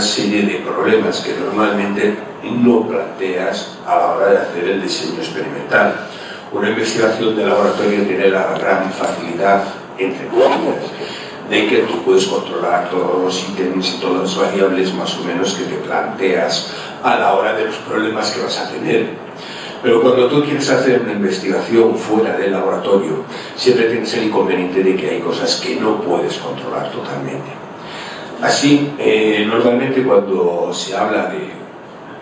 una serie de problemas que normalmente no planteas a la hora de hacer el diseño experimental. Una investigación de laboratorio tiene la gran facilidad, entre comillas, de que tú puedes controlar todos los ítems y todas las variables más o menos que te planteas a la hora de los problemas que vas a tener. Pero cuando tú quieres hacer una investigación fuera del laboratorio, siempre tienes el inconveniente de que hay cosas que no puedes controlar totalmente. Así, normalmente cuando se habla de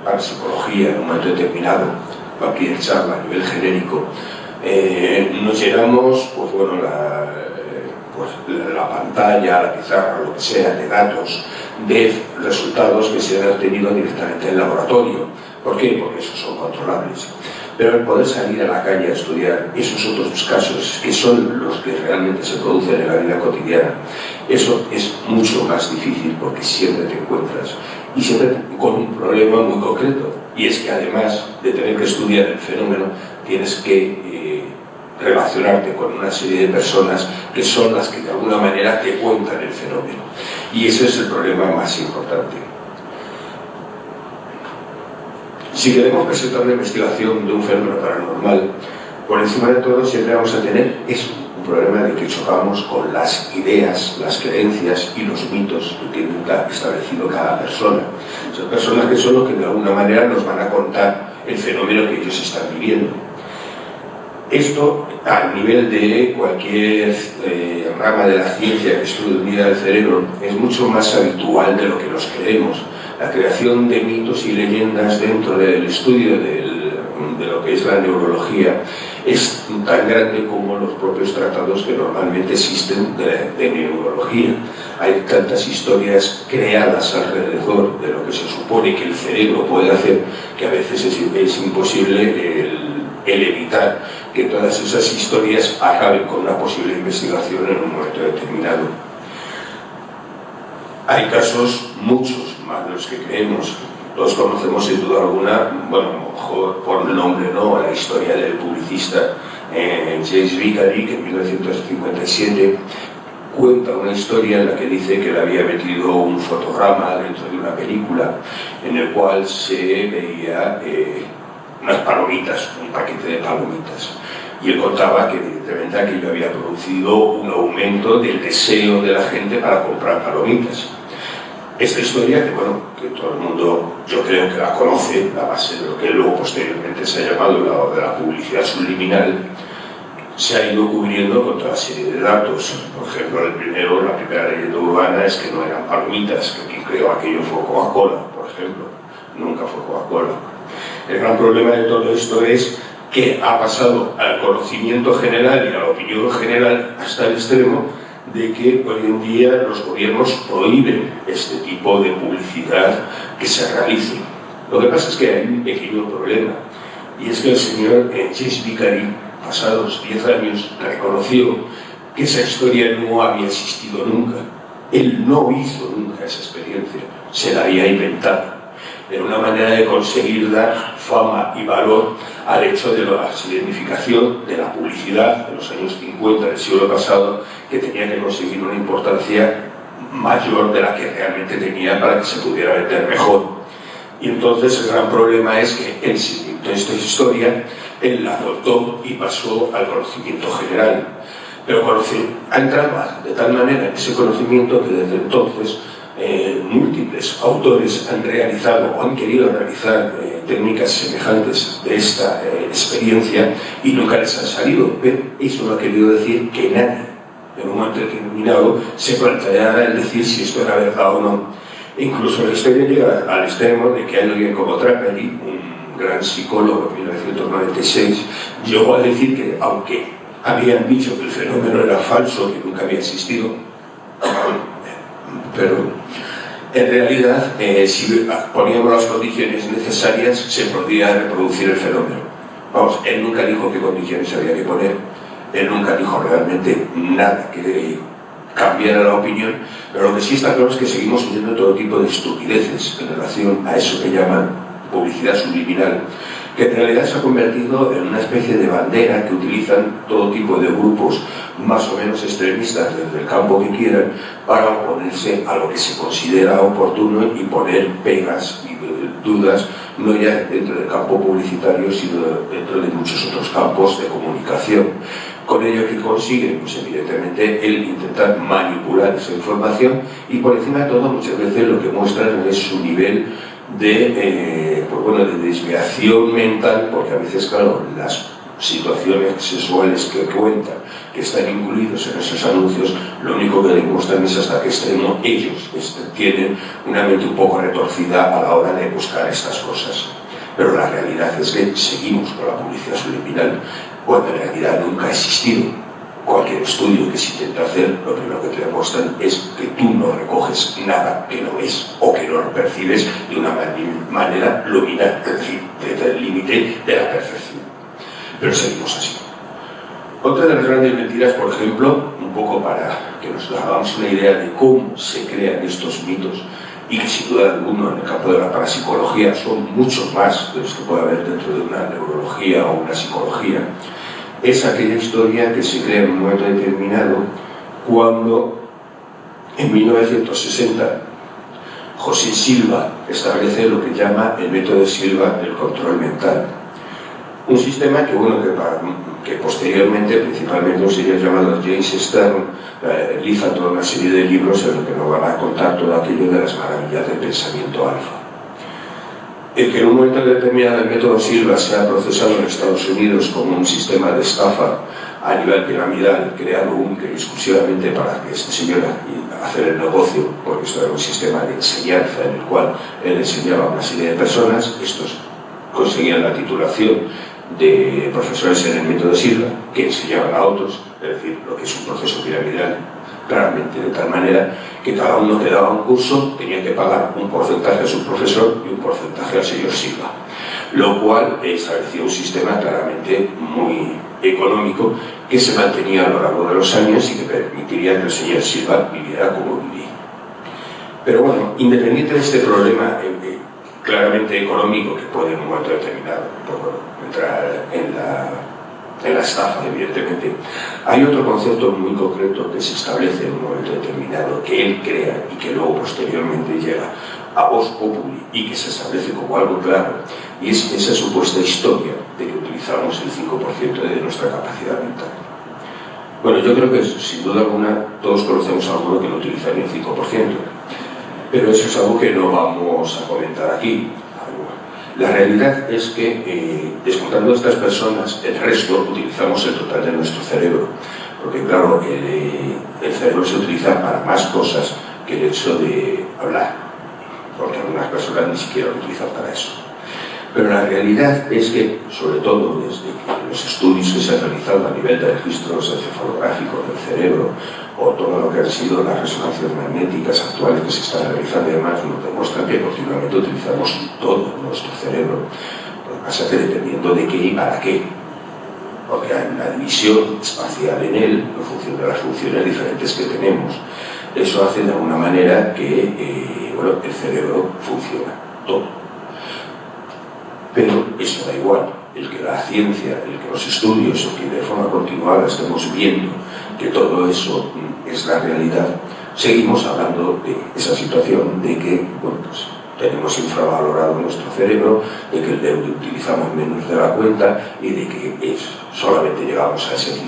parapsicología en un momento determinado, cualquier charla a nivel genérico, nos llenamos, pues bueno, la pantalla, la pizarra, lo que sea, de datos, de resultados que se han obtenido directamente en el laboratorio. ¿Por qué? Porque esos son controlables. Pero el poder salir a la calle a estudiar esos otros casos, que son los que realmente se producen en la vida cotidiana, eso es mucho más difícil porque siempre te encuentras y siempre con un problema muy concreto. Y es que además de tener que estudiar el fenómeno, tienes que relacionarte con una serie de personas que son las que de alguna manera te cuentan el fenómeno. Y ese es el problema más importante. Si queremos presentar una investigación de un fenómeno paranormal, por encima de todo siempre vamos a tener eso, un problema de que chocamos con las ideas, las creencias y los mitos que tiene establecido cada persona. Son personas que son los que de alguna manera nos van a contar el fenómeno que ellos están viviendo. Esto, a nivel de cualquier rama de la ciencia que estudia el cerebro, es mucho más habitual de lo que nos creemos. La creación de mitos y leyendas dentro del estudio de lo que es la neurología es tan grande como los propios tratados que normalmente existen de neurología. Hay tantas historias creadas alrededor de lo que se supone que el cerebro puede hacer que a veces es imposible el evitar que todas esas historias acaben con una posible investigación en un momento determinado. Hay casos, muchos más de los que creemos. Todos conocemos sin duda alguna, bueno, a lo mejor por el nombre, ¿no?, la historia del publicista James Vicary, que en 1957 cuenta una historia en la que dice que le había metido un fotograma dentro de una película en el cual se veía unas palomitas, un paquete de palomitas. Y él contaba que evidentemente aquello había producido un aumento del deseo de la gente para comprar palomitas. Esta historia, que bueno, que todo el mundo yo creo que la conoce, la base de lo que luego posteriormente se ha llamado de la publicidad subliminal, se ha ido cubriendo con toda serie de datos. Por ejemplo, la primera leyenda urbana es que no eran palomitas, que quien creó aquello fue Coca-Cola, por ejemplo. Nunca fue Coca-Cola. El gran problema de todo esto es que ha pasado al conocimiento general y a la opinión general hasta el extremo de que hoy en día los gobiernos prohíben este tipo de publicidad que se realice. Lo que pasa es que hay un pequeño problema, y es que el señor James Vicary, pasados 10 años, reconoció que esa historia no había existido nunca. Él no hizo nunca esa experiencia, se la había inventado. Era una manera de conseguir dar fama y valor al hecho de la significación de la publicidad de los años 50 del siglo pasado, que tenía que conseguir una importancia mayor de la que realmente tenía para que se pudiera vender mejor. Y entonces el gran problema es que él se inventó esta historia, él la adoptó y pasó al conocimiento general. Pero ha entrado de tal manera en ese conocimiento que desde entonces múltiples autores han realizado o han querido realizar técnicas semejantes de esta experiencia y nunca les han salido. Pero eso no ha querido decir que nadie en un momento determinado se planteara el decir si esto era verdad o no. E incluso la historia llega al extremo de que alguien como Trapelli, un gran psicólogo en 1996, llegó a decir que aunque habían dicho que el fenómeno era falso, que nunca había existido, pero en realidad si poníamos las condiciones necesarias se podía reproducir el fenómeno. Vamos, él nunca dijo qué condiciones había que poner, él nunca dijo realmente nada que cambiara la opinión, pero lo que sí está claro es que seguimos oyendo todo tipo de estupideces en relación a eso que llaman publicidad subliminal, que en realidad se ha convertido en una especie de bandera que utilizan todo tipo de grupos más o menos extremistas desde el campo que quieran para oponerse a lo que se considera oportuno y poner pegas y dudas, no ya dentro del campo publicitario, sino dentro de muchos otros campos de comunicación. Con ello, ¿qué consiguen? Pues evidentemente el intentar manipular esa información, y por encima de todo muchas veces lo que muestran es su nivel de, de desviación mental, porque a veces, claro, las situaciones sexuales que cuentan, que están incluidos en esos anuncios, lo único que demuestran es hasta qué extremo ellos tienen una mente un poco retorcida a la hora de buscar estas cosas. Pero la realidad es que seguimos con la publicidad subliminal, cuando en realidad nunca ha existido. Cualquier estudio que se intenta hacer, lo primero que te demuestran es que tú no recoges nada que no ves o que no percibes de una manera luminal, es decir, desde el límite de la percepción. Pero seguimos así. Otra de las grandes mentiras, por ejemplo, un poco para que nos hagamos una idea de cómo se crean estos mitos, y que sin duda alguna en el campo de la parapsicología son muchos más de los que puede haber dentro de una neurología o una psicología, es aquella historia que se crea en un momento determinado cuando en 1960 José Silva establece lo que llama el método Silva del control mental. Un sistema que posteriormente, principalmente un señor llamado James Stern, realiza toda una serie de libros en los que nos van a contar todo aquello de las maravillas del pensamiento alfa. El que en un momento determinado el método Silva sea procesado en Estados Unidos como un sistema de estafa a nivel piramidal, creado única y exclusivamente para que este señor hacer el negocio, porque esto era un sistema de enseñanza en el cual él enseñaba a una serie de personas, estos conseguían la titulación de profesores en el método Silva, que enseñaban a otros, es decir, lo que es un proceso piramidal, claramente de tal manera que cada uno que daba un curso tenía que pagar un porcentaje a su profesor y un porcentaje al señor Silva, lo cual establecía un sistema claramente muy económico que se mantenía a lo largo de los años y que permitiría que el señor Silva viviera como vivía. Pero bueno, independiente de este problema claramente económico que puede en un momento determinado entrar en la estafa, evidentemente, hay otro concepto muy concreto que se establece en un momento determinado, que él crea y que luego posteriormente llega a Vox Populi y que se establece como algo claro, y es esa supuesta historia de que utilizamos el 5% de nuestra capacidad mental. Bueno, yo creo que sin duda alguna todos conocemos a alguno que no utiliza ni el 5%, pero eso es algo que no vamos a comentar aquí. La realidad es que, descontando a estas personas, el resto utilizamos el total de nuestro cerebro, porque claro, el cerebro se utiliza para más cosas que el hecho de hablar, porque algunas personas ni siquiera lo utilizan para eso. Pero la realidad es que, sobre todo desde los estudios que se han realizado a nivel de registros encefalográficos del cerebro, o todo lo que han sido las resonancias magnéticas actuales que se están realizando y demás, nos demuestran que continuamente utilizamos todo nuestro cerebro. Lo que pasa es que dependiendo de qué y para qué, porque hay una división espacial en él en función de las funciones diferentes que tenemos. Eso hace de alguna manera que el cerebro funciona todo. Pero eso da igual, el que la ciencia, el que los estudios, el que de forma continuada estemos viendo que todo eso es la realidad, seguimos hablando de esa situación de que tenemos infravalorado nuestro cerebro, de que le utilizamos menos de la cuenta y de que solamente llegamos a ese 5%.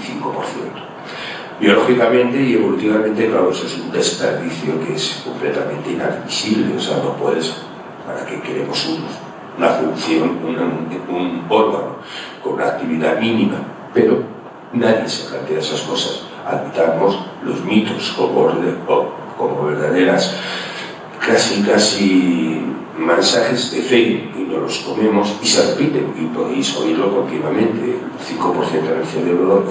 Biológicamente y evolutivamente, claro, eso es un desperdicio que es completamente inadmisible. O sea, no puedes, ¿para qué queremos una función, un órgano con una actividad mínima? Pero nadie se plantea esas cosas. Admitamos los mitos como verdaderas, casi mensajes de fe, y nos los comemos y se repiten, y podéis oírlo continuamente. El 5% en el cerebro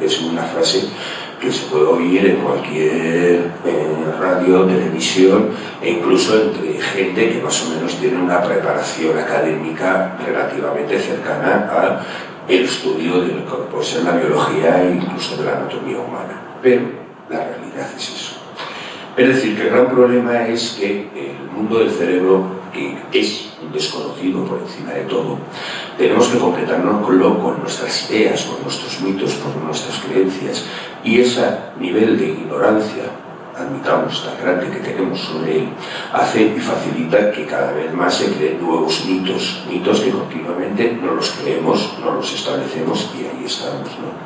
es una frase que se puede oír en cualquier radio, televisión, e incluso entre gente que más o menos tiene una preparación académica relativamente cercana al estudio de lo que puede ser la biología e incluso de la anatomía humana. Pero la realidad es eso. Es decir, que el gran problema es que el mundo del cerebro que es un desconocido por encima de todo, tenemos que completárnoslo con nuestras ideas, con nuestros mitos, con nuestras creencias, y ese nivel de ignorancia, admitamos, tan grande que tenemos sobre él, hace y facilita que cada vez más se creen nuevos mitos, mitos que continuamente no los creemos, no los establecemos y ahí estamos, ¿no?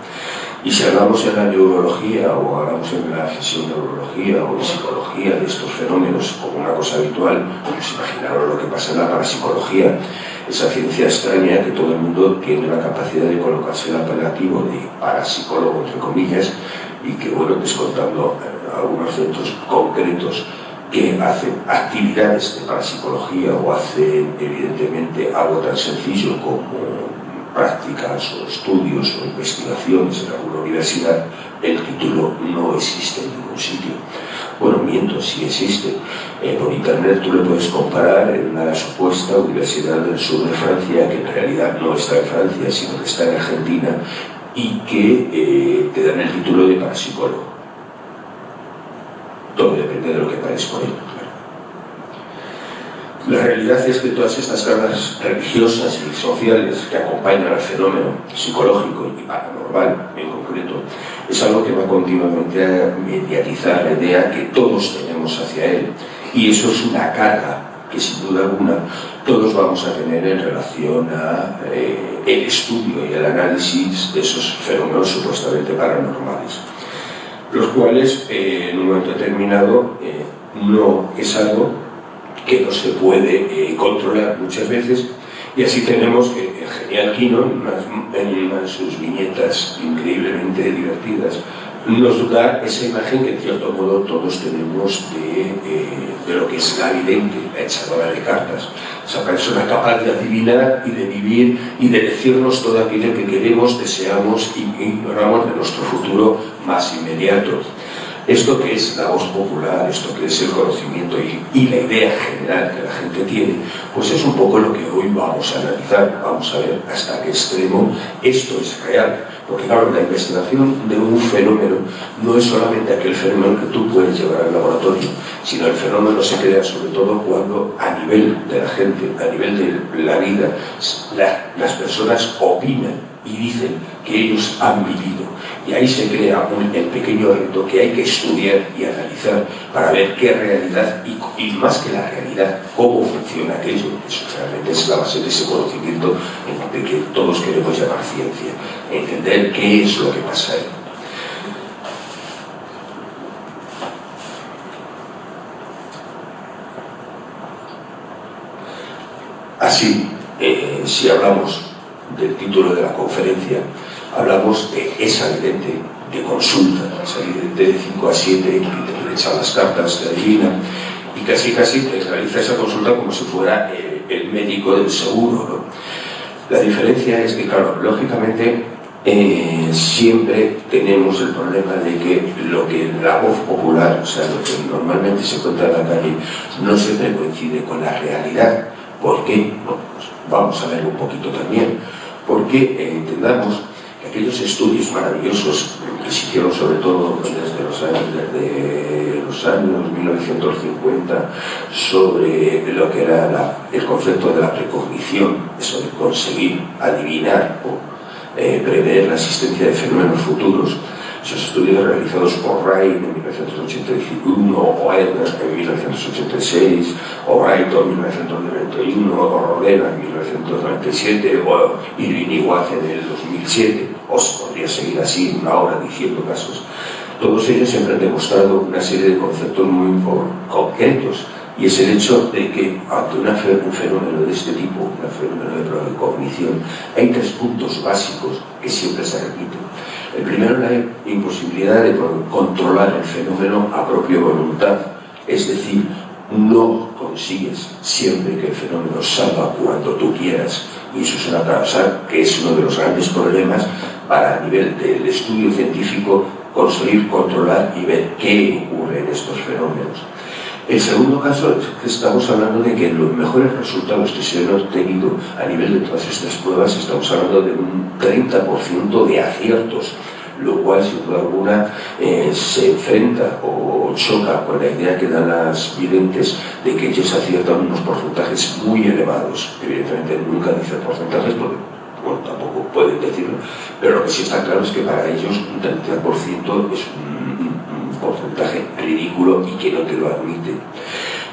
Y si hablamos en la neurología o hablamos en la fisioneurología o en psicología de estos fenómenos como una cosa habitual, pues imaginaros lo que pasa en la parapsicología, esa ciencia extraña que todo el mundo tiene la capacidad de colocarse el apelativo de parapsicólogo, entre comillas, y que, bueno, descontando algunos centros concretos que hacen actividades de parapsicología o hacen evidentemente algo tan sencillo como prácticas o estudios o investigaciones en alguna universidad, el título no existe en ningún sitio. Bueno, miento, sí existe. Por internet tú le puedes comparar en una supuesta universidad del sur de Francia, que en realidad no está en Francia, sino que está en Argentina, y que te dan el título de parapsicólogo. Todo depende de lo que pagues por ello, claro. La realidad es que todas estas cargas religiosas y sociales que acompañan al fenómeno psicológico y paranormal en concreto es algo que va continuamente a mediatizar la idea que todos tenemos hacia él, y eso es una carga que sin duda alguna todos vamos a tener en relación a el estudio y el análisis de esos fenómenos supuestamente paranormales, los cuales en un momento determinado no es algo que no se puede controlar muchas veces, y así tenemos que el genial Kino, en una de sus viñetas increíblemente divertidas, nos da esa imagen que en cierto modo todos tenemos de lo que es la vidente, la echadora de cartas, esa persona capaz de adivinar y de vivir y de decirnos todo aquello que queremos, deseamos y ignoramos de nuestro futuro más inmediato. Esto que es la voz popular, esto que es el conocimiento y la idea general que la gente tiene, pues es un poco lo que hoy vamos a analizar. Vamos a ver hasta qué extremo esto es real. Porque claro, la investigación de un fenómeno no es solamente aquel fenómeno que tú puedes llevar al laboratorio, sino el fenómeno se crea sobre todo cuando a nivel de la gente, a nivel de la vida, las personas opinan y dicen que ellos han vivido. Y ahí se crea el pequeño reto que hay que estudiar y analizar para ver qué realidad, y más que la realidad, cómo funciona aquello. Eso realmente es la base de ese conocimiento en que todos queremos llamar ciencia. Entender qué es lo que pasa ahí. Así, si hablamos del título de la conferencia, hablamos de esa vidente de consulta, esa vidente de 5 a 7 que te echan las cartas, te adivina, y casi te realiza esa consulta como si fuera el médico del seguro, ¿no? La diferencia es que, claro, lógicamente siempre tenemos el problema de que lo que la voz popular, o sea, lo que normalmente se cuenta en la calle, no siempre coincide con la realidad. ¿Por qué? Bueno, pues vamos a ver un poquito también. Porque entendamos que aquellos estudios maravillosos que se hicieron sobre todo desde los años 1950 sobre lo que era el concepto de la precognición, eso de conseguir adivinar o prever la existencia de fenómenos futuros, esos estudios realizados por Wright en 1981, o Edgar en 1986, o Wright en 1991, o Rodena en 1997, o Irving Watt en el 2007, o se podría seguir así una hora diciendo casos. Todos ellos siempre han demostrado una serie de conceptos muy concretos, y es el hecho de que ante un fenómeno de este tipo, un fenómeno de precognición, hay 3 puntos básicos que siempre se repiten. El primero es la imposibilidad de controlar el fenómeno a propia voluntad, es decir, no consigues siempre que el fenómeno salga cuando tú quieras, y eso es una causa que es uno de los grandes problemas para a nivel del estudio científico conseguir controlar y ver qué ocurre en estos fenómenos. El segundo caso es que estamos hablando de que los mejores resultados que se han obtenido a nivel de todas estas pruebas, estamos hablando de un 30% de aciertos, lo cual sin duda alguna se enfrenta o choca con la idea que dan las videntes de que ellos aciertan unos porcentajes muy elevados. Evidentemente nunca dicen porcentajes porque, bueno, tampoco pueden decirlo, pero lo que sí está claro es que para ellos un 30% es un porcentaje ridículo y que no te lo admiten.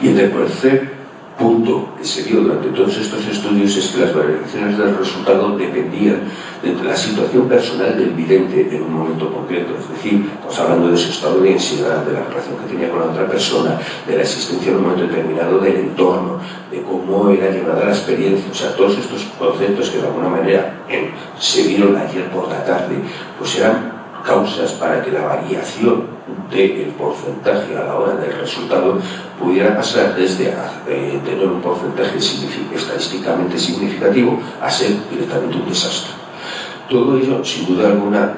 Y el tercer punto que se dio durante todos estos estudios es que las variaciones del resultado dependían de la situación personal del vidente en un momento concreto, es decir, estamos hablando de su estado de ansiedad, de la relación que tenía con la otra persona, de la existencia en un momento determinado del entorno, de cómo era llevada la experiencia, o sea, todos estos conceptos que de alguna manera se vieron ayer por la tarde, pues eran causas para que la variación del porcentaje a la hora del resultado pudiera pasar desde tener un porcentaje estadísticamente significativo a ser directamente un desastre. Todo ello, sin duda alguna,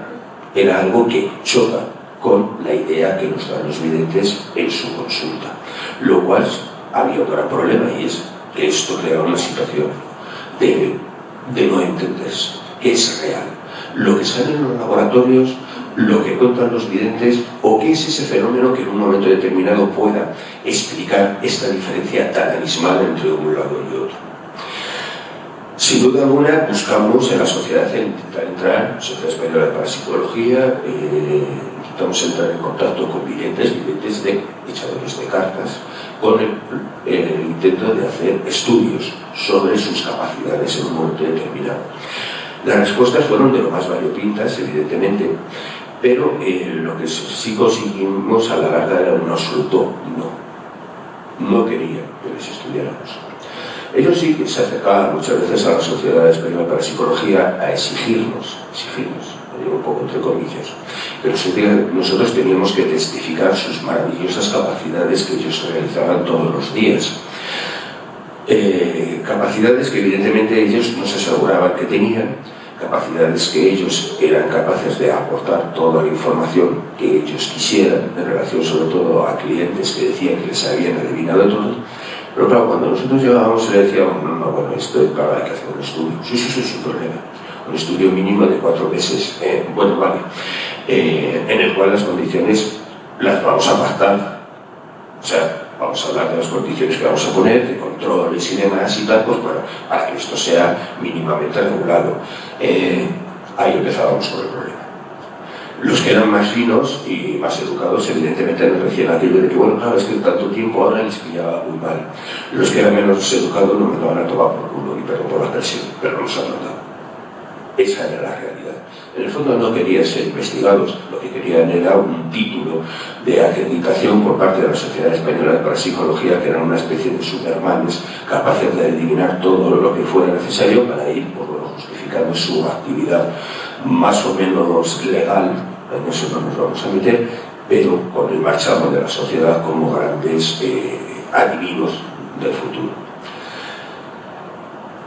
era algo que choca con la idea que nos dan los videntes en su consulta, lo cual había un gran problema, y es que esto creaba una situación de no entenderse, que es real. Lo que sale en los laboratorios, lo que cuentan los videntes, o qué es ese fenómeno que en un momento determinado pueda explicar esta diferencia tan abismal entre un lado y otro. Sin duda alguna, buscamos en la sociedad entrar, Sociedad Española de Parapsicología, intentamos entrar en contacto con videntes de echadores de cartas, con el intento de hacer estudios sobre sus capacidades en un momento determinado. Las respuestas fueron de lo más variopintas, evidentemente, pero lo que sí conseguimos a la larga era un absoluto no. No querían que les estudiáramos. Ellos sí que se acercaban muchas veces a la Sociedad Española de Parapsicología a exigirnos, lo digo un poco entre comillas, pero nosotros teníamos que testificar sus maravillosas capacidades que ellos realizaban todos los días. Capacidades que evidentemente ellos nos aseguraban que tenían, capacidades que ellos eran capaces de aportar toda la información que ellos quisieran en relación sobre todo a clientes que decían que les habían adivinado todo. Pero claro, cuando nosotros llegábamos le decíamos, bueno, esto claro, hay que hacer un estudio. Sí, sin problema. Un estudio mínimo de 4 meses, bueno, vale, en el cual las condiciones las vamos a pactar. O sea, vamos a hablar de las condiciones que vamos a poner, de controles y demás y tal, pues bueno, para que esto sea mínimamente regulado. Ahí empezábamos con el problema. Los que eran más finos y más educados, evidentemente nos decían aquello de que, bueno, claro, es que tanto tiempo ahora les pillaba muy mal. Los que eran menos educados nos mandaban a tomar por culo, y perdón por la expresión, pero nos han mandado. Esa era la realidad. En el fondo no querían ser investigados, lo que querían era un título de acreditación por parte de la Sociedad Española de Parapsicología, que eran una especie de supermanes capaces de adivinar todo lo que fuera necesario para ir, pues bueno, justificando su actividad más o menos legal. En eso no nos vamos a meter, pero con el marchamo de la sociedad como grandes adivinos del futuro.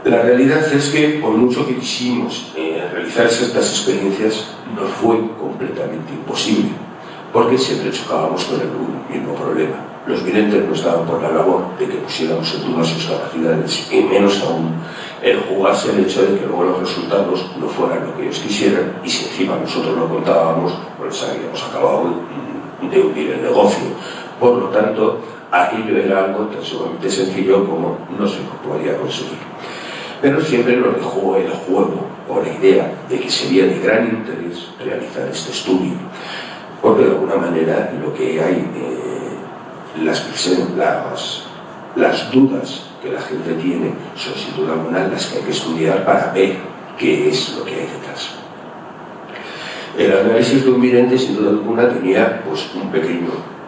La realidad es que, por mucho que quisimos realizar estas experiencias, nos fue completamente imposible, porque siempre chocábamos con el mismo problema. Los videntes no estaban por la labor de que pusiéramos en duda sus capacidades, y menos aún el jugarse el hecho de que luego los resultados no fueran lo que ellos quisieran, y si encima nosotros lo contábamos, pues habíamos acabado de hundir el negocio. Por lo tanto, aquello era algo tan sumamente sencillo como no se podía conseguir. Pero siempre nos dejó el juego o la idea de que sería de gran interés realizar este estudio, porque de alguna manera lo que hay, las dudas que la gente tiene son sin duda alguna las que hay que estudiar para ver qué es lo que hay detrás. El análisis de un vidente sin duda alguna tenía pues, un pequeño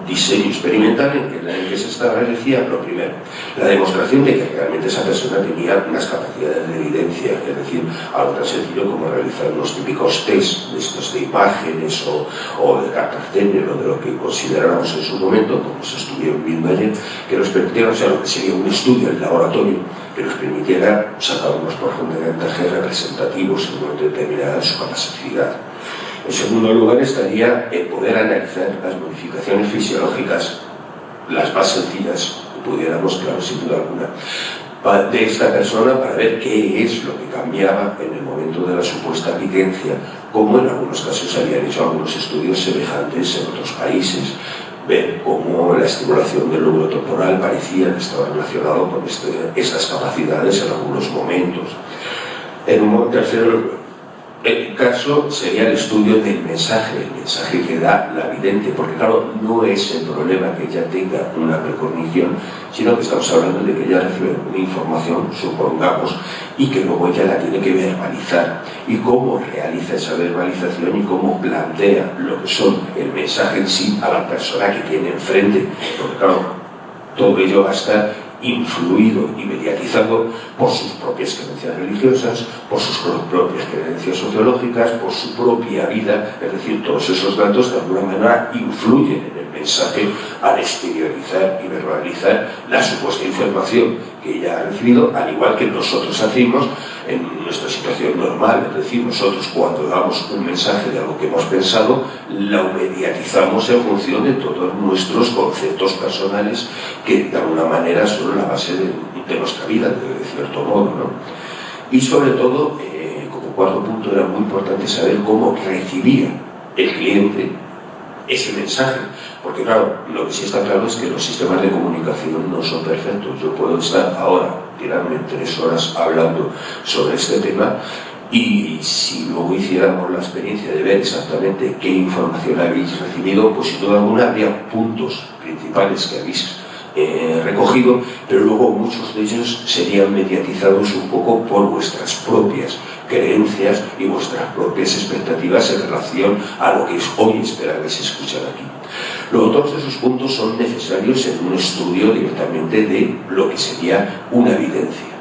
diseño experimental en el que se establecía lo primero, la demostración de que realmente esa persona tenía unas capacidades de evidencia, es decir, algo tan sencillo como realizar unos típicos test de estos de imágenes o de cartas o de lo que consideráramos en su momento, como se estuvieron viendo ayer, que nos permitieran, o sea, lo que sería un estudio en laboratorio que nos permitiera sacar unos porcentajes representativos en un momento determinado de su capacidad. En segundo lugar estaría el poder analizar las modificaciones fisiológicas, las más sencillas que pudiéramos, claro, sin duda alguna, de esta persona para ver qué es lo que cambiaba en el momento momento de la supuesta evidencia, como en algunos casos se habían hecho algunos estudios semejantes en otros países, ver cómo la estimulación del lóbulo temporal parecía que estaba relacionado con estas capacidades en algunos momentos. En un tercer caso sería el estudio del mensaje, el mensaje que da la vidente, porque claro, no es el problema que ella tenga una precognición, sino que estamos hablando de que ella recibe una información, supongamos, y que luego ella la tiene que verbalizar, y cómo realiza esa verbalización y cómo plantea lo que son el mensaje en sí a la persona que tiene enfrente, porque claro, todo ello va a estar influido y mediatizado por sus propias creencias religiosas, por sus propias creencias sociológicas, por su propia vida, es decir, todos esos datos de alguna manera influyen en el mensaje al exteriorizar y verbalizar la supuesta información que ella ha recibido, al igual que nosotros hacemos en nuestra situación normal, es decir, nosotros cuando damos un mensaje de algo que hemos pensado, lo mediatizamos en función de todos nuestros conceptos personales que de alguna manera son la base de nuestra vida, de cierto modo, ¿no? Y sobre todo, como cuarto punto, era muy importante saber cómo recibía el cliente ese mensaje, porque claro, lo que sí está claro es que los sistemas de comunicación no son perfectos. Yo puedo estar ahora, tirarme 3 horas hablando sobre este tema, y si luego hiciéramos la experiencia de ver exactamente qué información habéis recibido, pues sin duda alguna habría puntos principales que habéis recogido, pero luego muchos de ellos serían mediatizados un poco por vuestras propias creencias y vuestras propias expectativas en relación a lo que hoy esperáis escuchar aquí. Luego, todos esos puntos son necesarios en un estudio directamente de lo que sería una evidencia.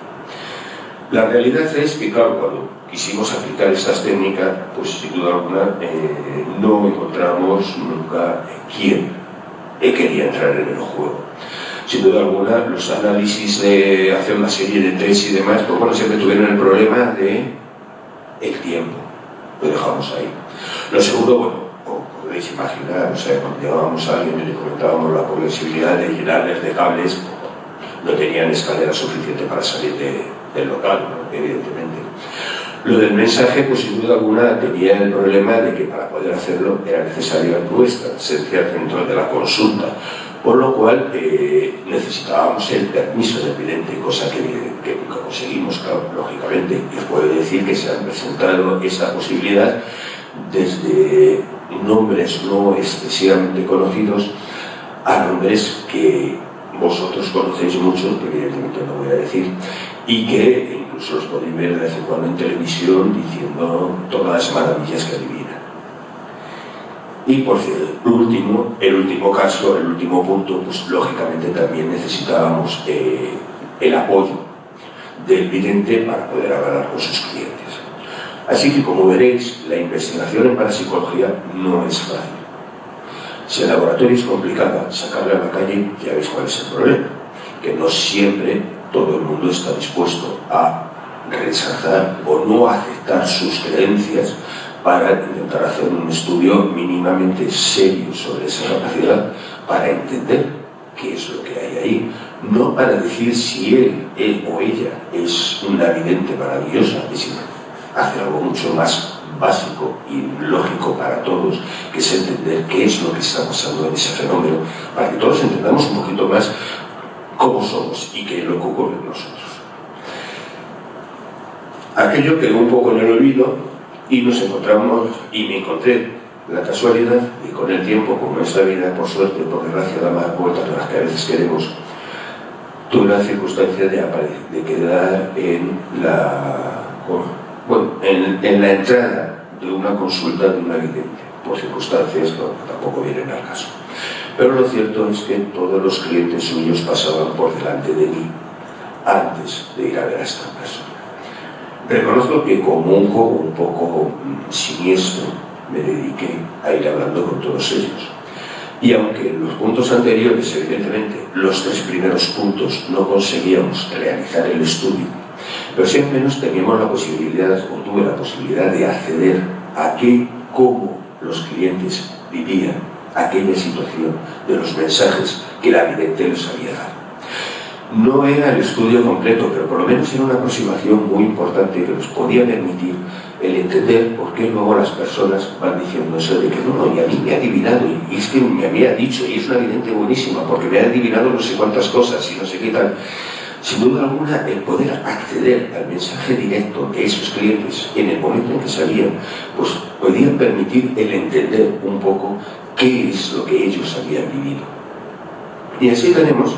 La realidad es que, claro, cuando quisimos aplicar estas técnicas, pues sin duda alguna no encontramos nunca quién quería entrar en el juego. Sin duda alguna, los análisis de hacer una serie de test y demás, pues bueno, siempre tuvieron el problema de el tiempo. Lo dejamos ahí. Lo segundo, bueno, como podéis imaginar, o sea, cuando llegábamos a alguien y le comentábamos la posibilidad de llenarles de cables, no tenían escalera suficiente para salir del local, ¿no? Evidentemente. Lo del mensaje, pues sin duda alguna tenía el problema de que para poder hacerlo era necesaria nuestra presencia dentro de la consulta, por lo cual necesitábamos el permiso del vidente, cosa que conseguimos, claro, lógicamente. Y os puedo decir que se han presentado esta posibilidad desde nombres no excesivamente conocidos a nombres que vosotros conocéis mucho, que evidentemente no voy a decir, y que incluso los podéis ver de vez en cuando en televisión diciendo todas las maravillas que adivinan. Y por cierto, el último caso, el último punto, pues lógicamente también necesitábamos el apoyo del vidente para poder hablar con sus clientes. Así que, como veréis, la investigación en parapsicología no es fácil. Si el laboratorio es complicado, sacarle a la calle, ya veis cuál es el problema, que no siempre todo el mundo está dispuesto a rechazar o no aceptar sus creencias para intentar hacer un estudio mínimamente serio sobre esa capacidad, para entender qué es lo que hay ahí, no para decir si él o ella es una vidente maravillosa, sino hacer algo mucho más básico y lógico para todos, que es entender qué es lo que está pasando en ese fenómeno, para que todos entendamos un poquito más cómo somos y qué es lo que ocurre en nosotros. Aquello quedó un poco en el olvido y nos encontramos, y me encontré la casualidad, y con el tiempo, como esta vida, por suerte, por desgracia, da más vueltas de las que a veces queremos, tuve la circunstancia de quedar en la entrada de una consulta de una vidente, por circunstancias que tampoco vienen al caso. Pero lo cierto es que todos los clientes suyos pasaban por delante de mí antes de ir a ver a esta persona. Reconozco que, como un juego un poco siniestro, me dediqué a ir hablando con todos ellos. Y aunque en los puntos anteriores, evidentemente, los 3 primeros puntos no conseguíamos realizar el estudio, pero sí al menos teníamos la posibilidad, o tuve la posibilidad de acceder a cómo los clientes vivían aquella situación de los mensajes que la vidente les había dado. No era el estudio completo, pero por lo menos era una aproximación muy importante que nos podía permitir el entender por qué luego las personas van diciendo eso de que no, y a mí me ha adivinado, y es que me había dicho, y es una vidente buenísima, porque me ha adivinado no sé cuántas cosas y no sé qué tal. Sin duda alguna, el poder acceder al mensaje directo de esos clientes en el momento en que salían, pues podían permitir el entender un poco qué es lo que ellos habían vivido. Y así tenemos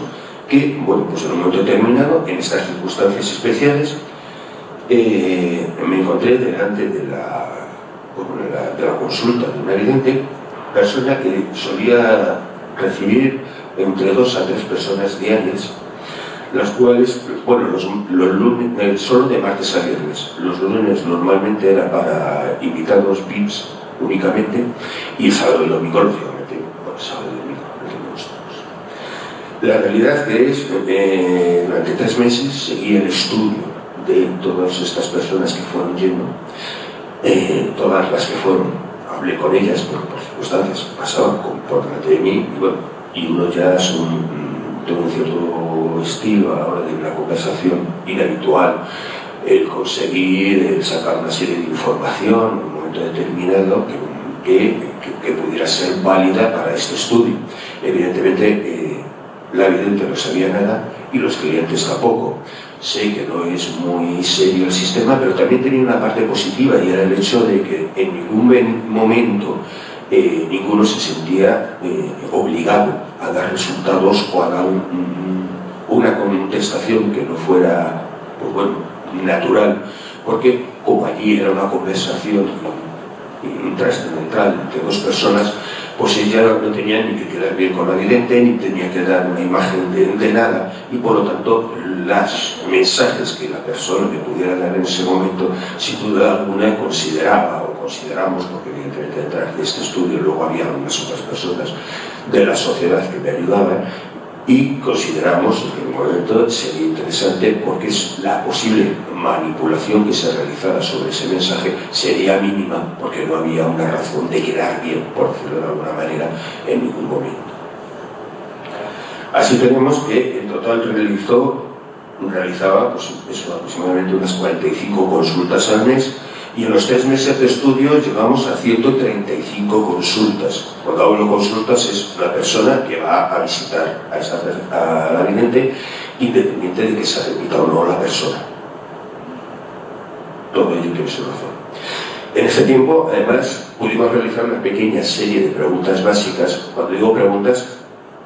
que, bueno, pues en un momento determinado, en estas circunstancias especiales, me encontré delante de la consulta de una vidente, persona que solía recibir entre 2 a 3 personas diarias, las cuales, bueno, los lunes, solo de martes a viernes. Los lunes normalmente era para invitados VIPs únicamente, y el sábado y el domingo, lógicamente, bueno, el sábado y el domingo lo tenemos todos. La realidad que es, durante 3 meses seguí el estudio de todas estas personas que fueron yendo, todas las que fueron, hablé con ellas, porque por circunstancias pasaban por delante de mí, y bueno, y uno ya es tengo un cierto estilo a la hora de una conversación inhabitual, el conseguir sacar una serie de información en un momento determinado que pudiera ser válida para este estudio. Evidentemente, la vidente no sabía nada y los clientes tampoco. Sé que no es muy serio el sistema, pero también tenía una parte positiva, y era el hecho de que en ningún momento ninguno se sentía obligado a dar resultados o a dar una contestación que no fuera, pues bueno, natural, porque como allí era una conversación trascendental entre 2 personas, pues ella no tenía ni que quedar bien con la vidente, ni tenía que dar una imagen de nada, y por lo tanto los mensajes que la persona que pudiera dar en ese momento, sin duda alguna, consideraba o consideramos, porque evidentemente detrás de este estudio luego había algunas otras personas de la sociedad que me ayudaban, y consideramos que en un momento sería interesante, porque es la posible manipulación que se realizara sobre ese mensaje sería mínima, porque no había una razón de quedar bien, por decirlo de alguna manera, en ningún momento. Así tenemos que en total realizaba pues, eso, aproximadamente unas 45 consultas al mes, y en los 3 meses de estudio llegamos a 135 consultas. Cuando hablo de consultas es una persona que va a visitar a la vidente, independiente de que se repita o no la persona. Todo ello tiene su razón. En ese tiempo, además, pudimos realizar una pequeña serie de preguntas básicas. Cuando digo preguntas,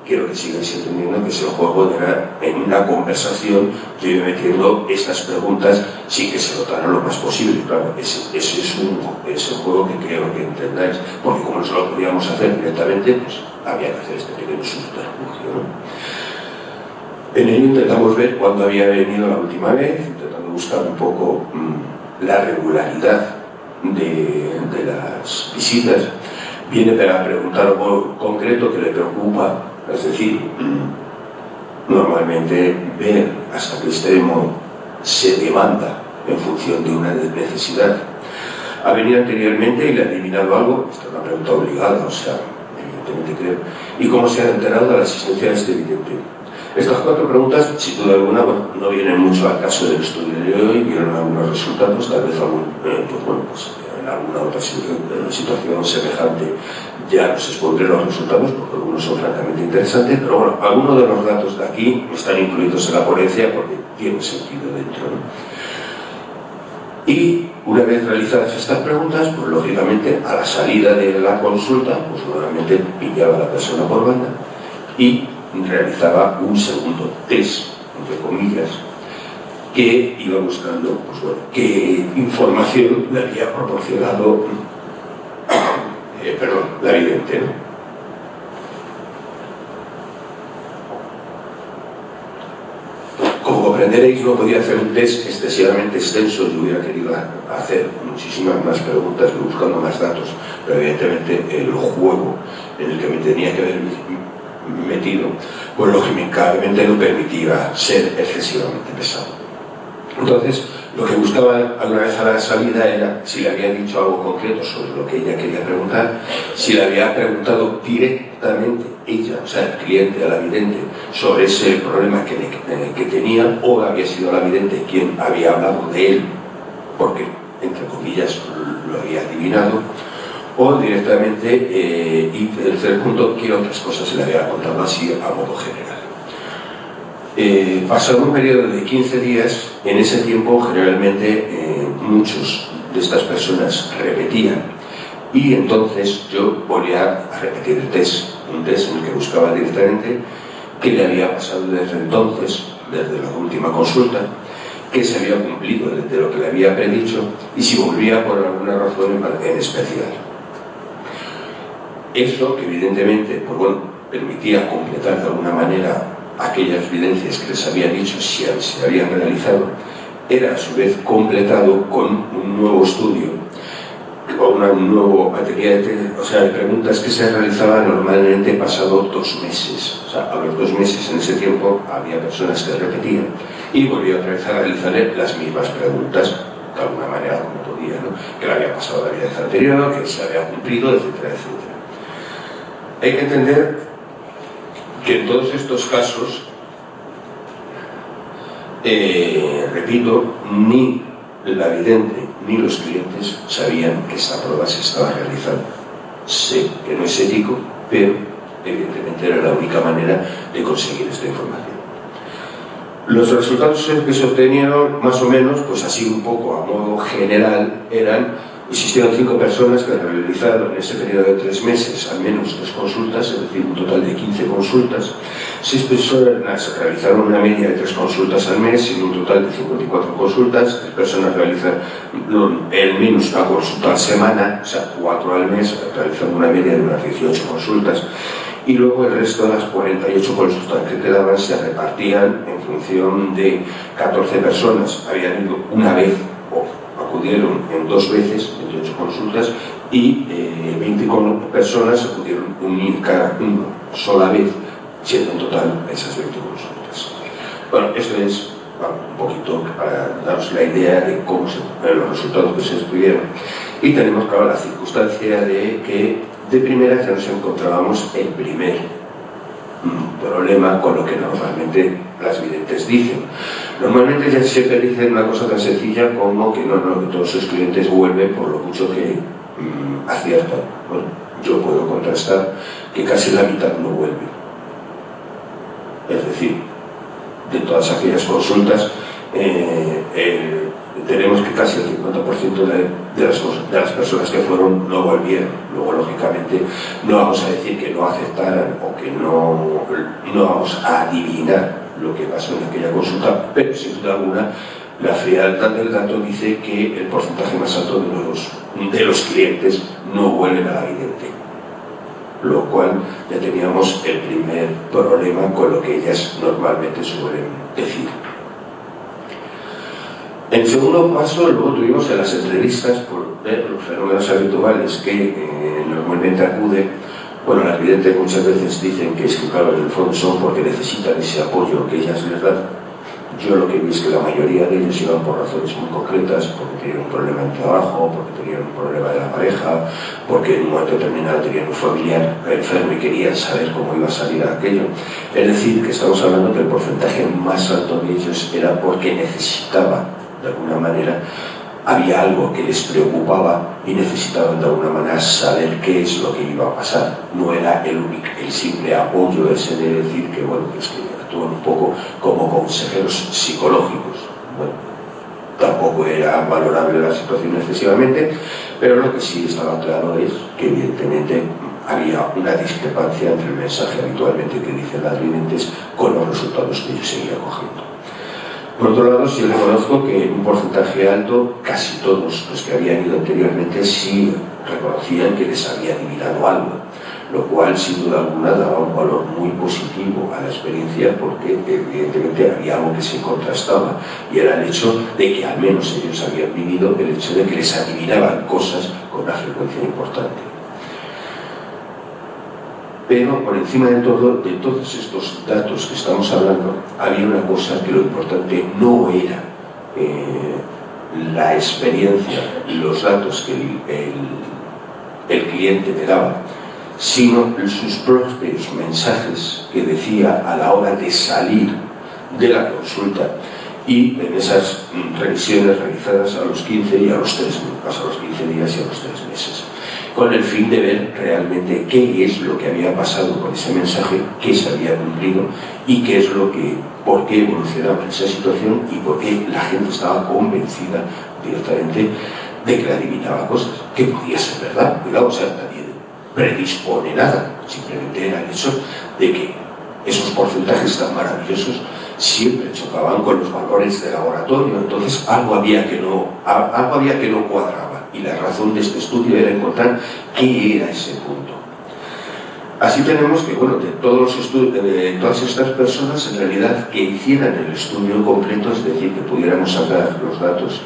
quiero que sigáis entendiendo que es el juego de en una conversación yo iba metiendo estas preguntas sin que se notara lo más posible. Claro, ese es el juego que quiero que entendáis, porque como no lo podíamos hacer directamente, pues había que hacer este pequeño subterfugio, ¿no? En ello intentamos ver cuándo había venido la última vez, intentando buscar un poco la regularidad de las visitas. Viene para preguntar algo concreto que le preocupa. Es decir, normalmente ver hasta qué extremo se demanda en función de una necesidad. Ha venido anteriormente y le ha adivinado algo, esta es una pregunta obligada, o sea, evidentemente creo, y cómo se ha enterado de la asistencia de este vidente. Estas 4 preguntas, sin duda alguna, bueno, no vienen mucho al caso del estudio de hoy, vieron algunos resultados, tal vez en alguna otra situación semejante ya nos expondré los resultados, porque algunos son francamente interesantes, pero bueno, algunos de los datos de aquí están incluidos en la ponencia porque tiene sentido dentro, ¿no? Y una vez realizadas estas preguntas, pues lógicamente a la salida de la consulta, pues nuevamente pillaba a la persona por banda y realizaba un segundo test, entre comillas, que iba buscando, pues bueno, qué información le había proporcionado la vidente, ¿no? Como comprenderéis, no podía hacer un test excesivamente extenso. Yo hubiera querido hacer muchísimas más preguntas, buscando más datos, pero evidentemente el juego en el que me tenía que haber metido, pues lógicamente no permitía ser excesivamente pesado. Entonces, lo que buscaba alguna vez a la salida era si le había dicho algo concreto sobre lo que ella quería preguntar, si le había preguntado directamente ella, o sea, el cliente, a la vidente, sobre ese problema que tenía, o había sido la vidente quien había hablado de él, porque, entre comillas, lo había adivinado, o directamente, y el tercer punto, qué otras cosas se le había contado así a modo general. Pasado un periodo de 15 días, en ese tiempo generalmente muchos de estas personas repetían, y entonces yo volvía a repetir el test, un test en el que buscaba directamente qué le había pasado desde entonces, desde la última consulta, qué se había cumplido de lo que le había predicho y si volvía por alguna razón en especial. Eso, que evidentemente, pues bueno, permitía completar de alguna manera aquellas evidencias que les había dicho si se habían realizado, era a su vez completado con un nuevo estudio, con una nueva batería de preguntas que se realizaban normalmente pasado 2 meses. O sea, a los 2 meses en ese tiempo había personas que repetían y volvía otra vez a realizarle las mismas preguntas, de alguna manera como podía, ¿no? Que le había pasado la vida anterior, que se había cumplido, etcétera, etcétera. Hay que entender que en todos estos casos, repito, ni la vidente ni los clientes sabían que esta prueba se estaba realizando. Sé que no es ético, pero evidentemente era la única manera de conseguir esta información. Los resultados que se obtenieron, más o menos, pues así un poco a modo general, existieron 5 personas que realizaron en ese periodo de 3 meses al menos 3 consultas, es decir, un total de 15 consultas. 6 personas realizaron una media de 3 consultas al mes, en un total de 54 consultas. 3 personas realizan al menos una consulta a la semana, o sea, 4 al mes, realizando una media de unas 18 consultas. Y luego el resto de las 48 consultas que quedaban se repartían en función de 14 personas habían ido una vez o acudieron en 2 veces, 28 consultas, y 20 personas acudieron una sola vez, siendo en total esas 20 consultas. Bueno, esto es un poquito para daros la idea de cómo los resultados que se estudiaron. Y tenemos, claro, la circunstancia de que de primera ya nos encontrábamos el primer problema con lo que normalmente las videntes dicen. Normalmente ya siempre dicen una cosa tan sencilla como que que todos sus clientes vuelven por lo mucho que aciertan. Bueno, yo puedo contrastar que casi la mitad no vuelve. Es decir, de todas aquellas consultas, tenemos que casi el 50% de las personas que fueron no volvieron. Luego, lógicamente, no vamos a decir que no aceptaran o que no vamos a adivinar lo que pasó en aquella consulta, pero sin duda alguna la frialdad del dato dice que el porcentaje más alto de los clientes no vuelven a la vidente, lo cual ya teníamos el primer problema con lo que ellas normalmente suelen decir. En segundo paso, luego tuvimos en las entrevistas por ver los fenómenos habituales que normalmente acuden. Bueno, las videntes muchas veces dicen que es que, claro, en el fondo son porque necesitan ese apoyo que ellas les dan. Yo lo que vi es que la mayoría de ellos iban por razones muy concretas, porque tenían un problema en trabajo, porque tenían un problema de la pareja, porque en un momento determinado tenían un familiar enfermo y querían saber cómo iba a salir aquello. Es decir, que estamos hablando que el porcentaje más alto de ellos era porque necesitaban, de alguna manera, había algo que les preocupaba y necesitaban de alguna manera saber qué es lo que iba a pasar. No era el simple apoyo ese de decir que, bueno, es que actúan un poco como consejeros psicológicos. Bueno, tampoco era valorable la situación excesivamente, pero lo que sí estaba claro es que evidentemente había una discrepancia entre el mensaje habitualmente que dicen las videntes con los resultados que yo seguía cogiendo. Por otro lado, sí reconozco que un porcentaje alto, casi todos los que habían ido anteriormente, sí reconocían que les había adivinado algo, lo cual sin duda alguna daba un valor muy positivo a la experiencia, porque evidentemente había algo que se contrastaba, y era el hecho de que al menos ellos habían vivido el hecho de que les adivinaban cosas con una frecuencia importante. Pero por encima de todo, de todos estos datos que estamos hablando, había una cosa que lo importante no era la experiencia, los datos que el cliente te daba, sino sus propios mensajes que decía a la hora de salir de la consulta, y en esas revisiones realizadas a los 15 y a los 3 meses, a los 15 días y a los 3 meses, con el fin de ver realmente qué es lo que había pasado con ese mensaje, qué se había cumplido y qué es lo que, por qué evolucionaba esa situación y por qué la gente estaba convencida directamente de que adivinaba cosas, que podía ser verdad. Cuidado, o sea, nadie predispone nada, simplemente era el hecho de que esos porcentajes tan maravillosos siempre chocaban con los valores de laboratorio. Entonces algo había que no cuadraba, y la razón de este estudio era encontrar qué era ese punto. Así tenemos que, bueno, de todas estas personas, en realidad, que hicieran el estudio completo, es decir, que pudiéramos sacar los datos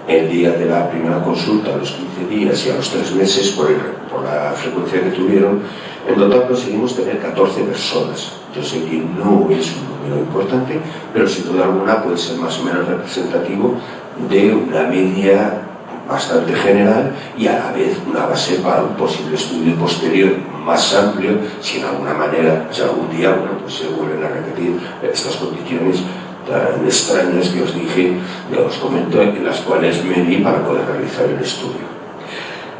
el día de la primera consulta, a los 15 días y a los 3 meses, por la frecuencia que tuvieron, en total conseguimos tener 14 personas. Yo sé que no es un número importante, pero sin duda alguna puede ser más o menos representativo de una media bastante general y a la vez una base para un posible estudio posterior más amplio, si en alguna manera, si algún día, bueno, pues se vuelven a repetir estas condiciones tan extrañas que os dije, ya os comento, en las cuales me di para poder realizar el estudio.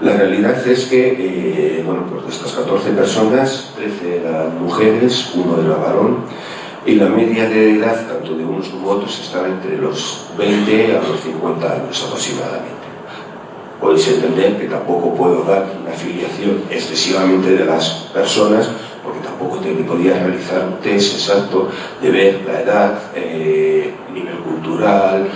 La realidad es que, bueno, pues de estas 14 personas, 13 eran mujeres, 1 era varón, y la media de edad, tanto de unos como otros, estaba entre los 20 a los 50 años aproximadamente. Podéis entender que tampoco puedo dar una afiliación excesivamente de las personas, porque tampoco podía realizar un test exacto de ver la edad, nivel cultural,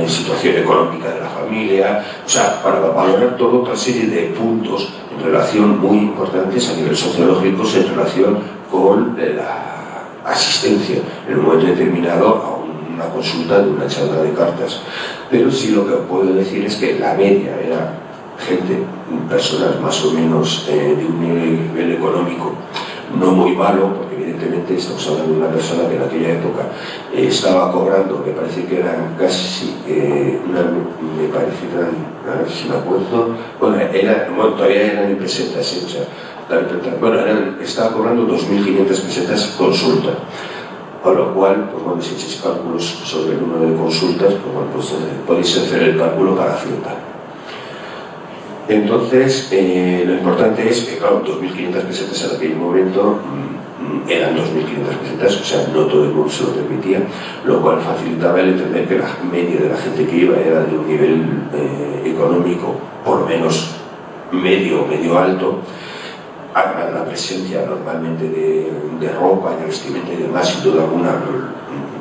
situación económica de la familia, o sea, para valorar toda otra serie de puntos en relación muy importantes a nivel sociológico en relación con la asistencia en un momento determinado a una consulta de una charla de cartas. Pero sí lo que puedo decir es que la media era gente, personas más o menos de un nivel económico no muy malo, porque evidentemente estamos hablando de una persona que en aquella época estaba cobrando, me parece que eran casi, me parece que eran, a ver si me acuerdo, bueno, todavía eran en pesetas, o sea, bueno, estaba cobrando 2.500 pesetas consulta, con lo cual, pues bueno, si echéis cálculos sobre el número de consultas, pues bueno, pues podéis hacer el cálculo para flipar. Entonces, lo importante es que, claro, 2.500 pesetas en aquel momento eran 2.500 pesetas, o sea, no todo el mundo se lo permitía, lo cual facilitaba el entender que la media de la gente que iba era de un nivel económico, por lo menos medio alto. Además, la presencia normalmente de ropa, de vestimenta y demás, sin duda alguna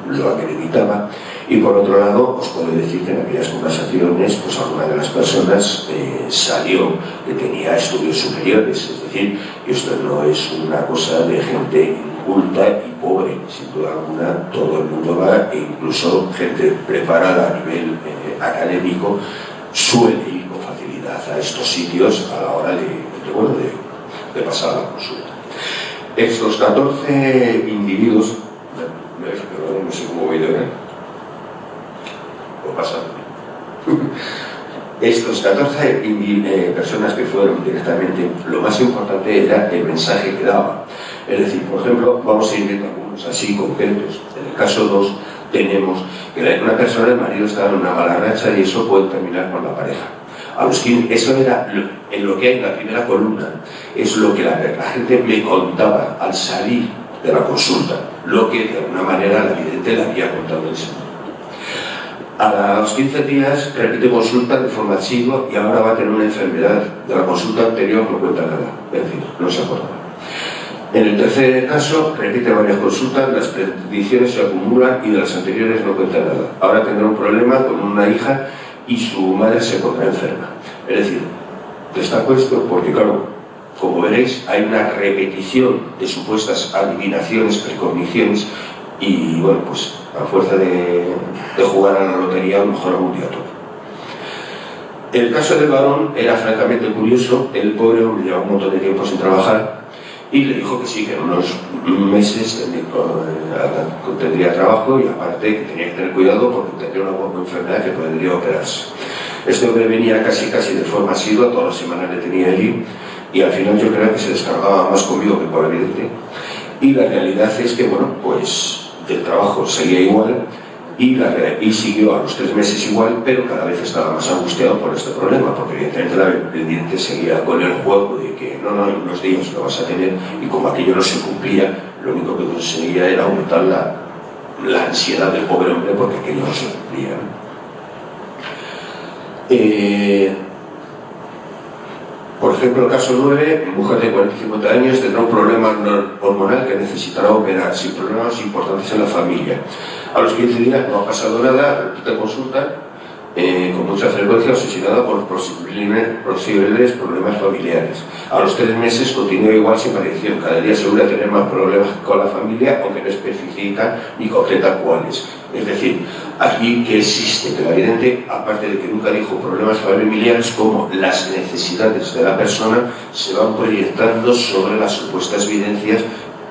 lo acreditaba. Y por otro lado, os puedo decir que en aquellas conversaciones, pues alguna de las personas salió que tenía estudios superiores, es decir, que esto no es una cosa de gente inculta y pobre, sin duda alguna todo el mundo va, e incluso gente preparada a nivel académico suele ir con facilidad a estos sitios a la hora de pasar la consulta. Estos 14 individuos, no sé cómo voy de ver, o pasa. Estos 14 personas que fueron directamente, lo más importante era el mensaje que daba. Es decir, por ejemplo, vamos a ir viendo algunos así concretos. En el caso 2 tenemos que una persona, el marido estaba en una mala racha y eso puede terminar con la pareja. A los 15, eso era en lo que hay en la primera columna, es lo que la gente me contaba al salir de la consulta, lo que de alguna manera la vidente le había contado en ese momento. A los 15 días repite consulta de forma asidua y ahora va a tener una enfermedad. De la consulta anterior no cuenta nada, es decir, no se acuerda. En el tercer caso, repite varias consultas, las predicciones se acumulan y de las anteriores no cuenta nada. Ahora tendrá un problema con una hija y su madre se encuentra enferma. Es decir, destaco esto porque, claro, como veréis, hay una repetición de supuestas adivinaciones, precogniciones, y bueno, pues a fuerza de jugar a la lotería, a lo mejor algún día todo. El caso del varón era francamente curioso. El pobre hombre llevaba un montón de tiempo sin trabajar y le dijo que sí, que en unos meses tendría trabajo y aparte que tenía que tener cuidado porque tendría una enfermedad que podría operarse. Este hombre venía casi de forma asidua, todas las semanas le tenía allí y al final yo creo que se descargaba más conmigo que con la vidente. Y la realidad es que, bueno, pues el trabajo seguía igual y siguió a los 3 meses igual, pero cada vez estaba más angustiado por este problema, porque evidentemente la vidente seguía con el juego de que no, en unos días lo vas a tener, y como aquello no se cumplía, lo único que conseguía era aumentar la ansiedad del pobre hombre porque aquello no se cumplía. Por ejemplo, el caso 9, mujer de 40-50 años tendrá un problema hormonal que necesitará operar, sin problemas importantes en la familia. A los 15 días no ha pasado nada, repite consulta, con mucha frecuencia obsesionada por posibles problemas familiares. A los 3 meses continúa igual sin variación, cada día asegura tener más problemas con la familia, aunque no especifica ni concreta cuáles. Es decir, aquí que existe, que la vidente, aparte de que nunca dijo problemas familiares, como las necesidades de la persona se van proyectando sobre las supuestas evidencias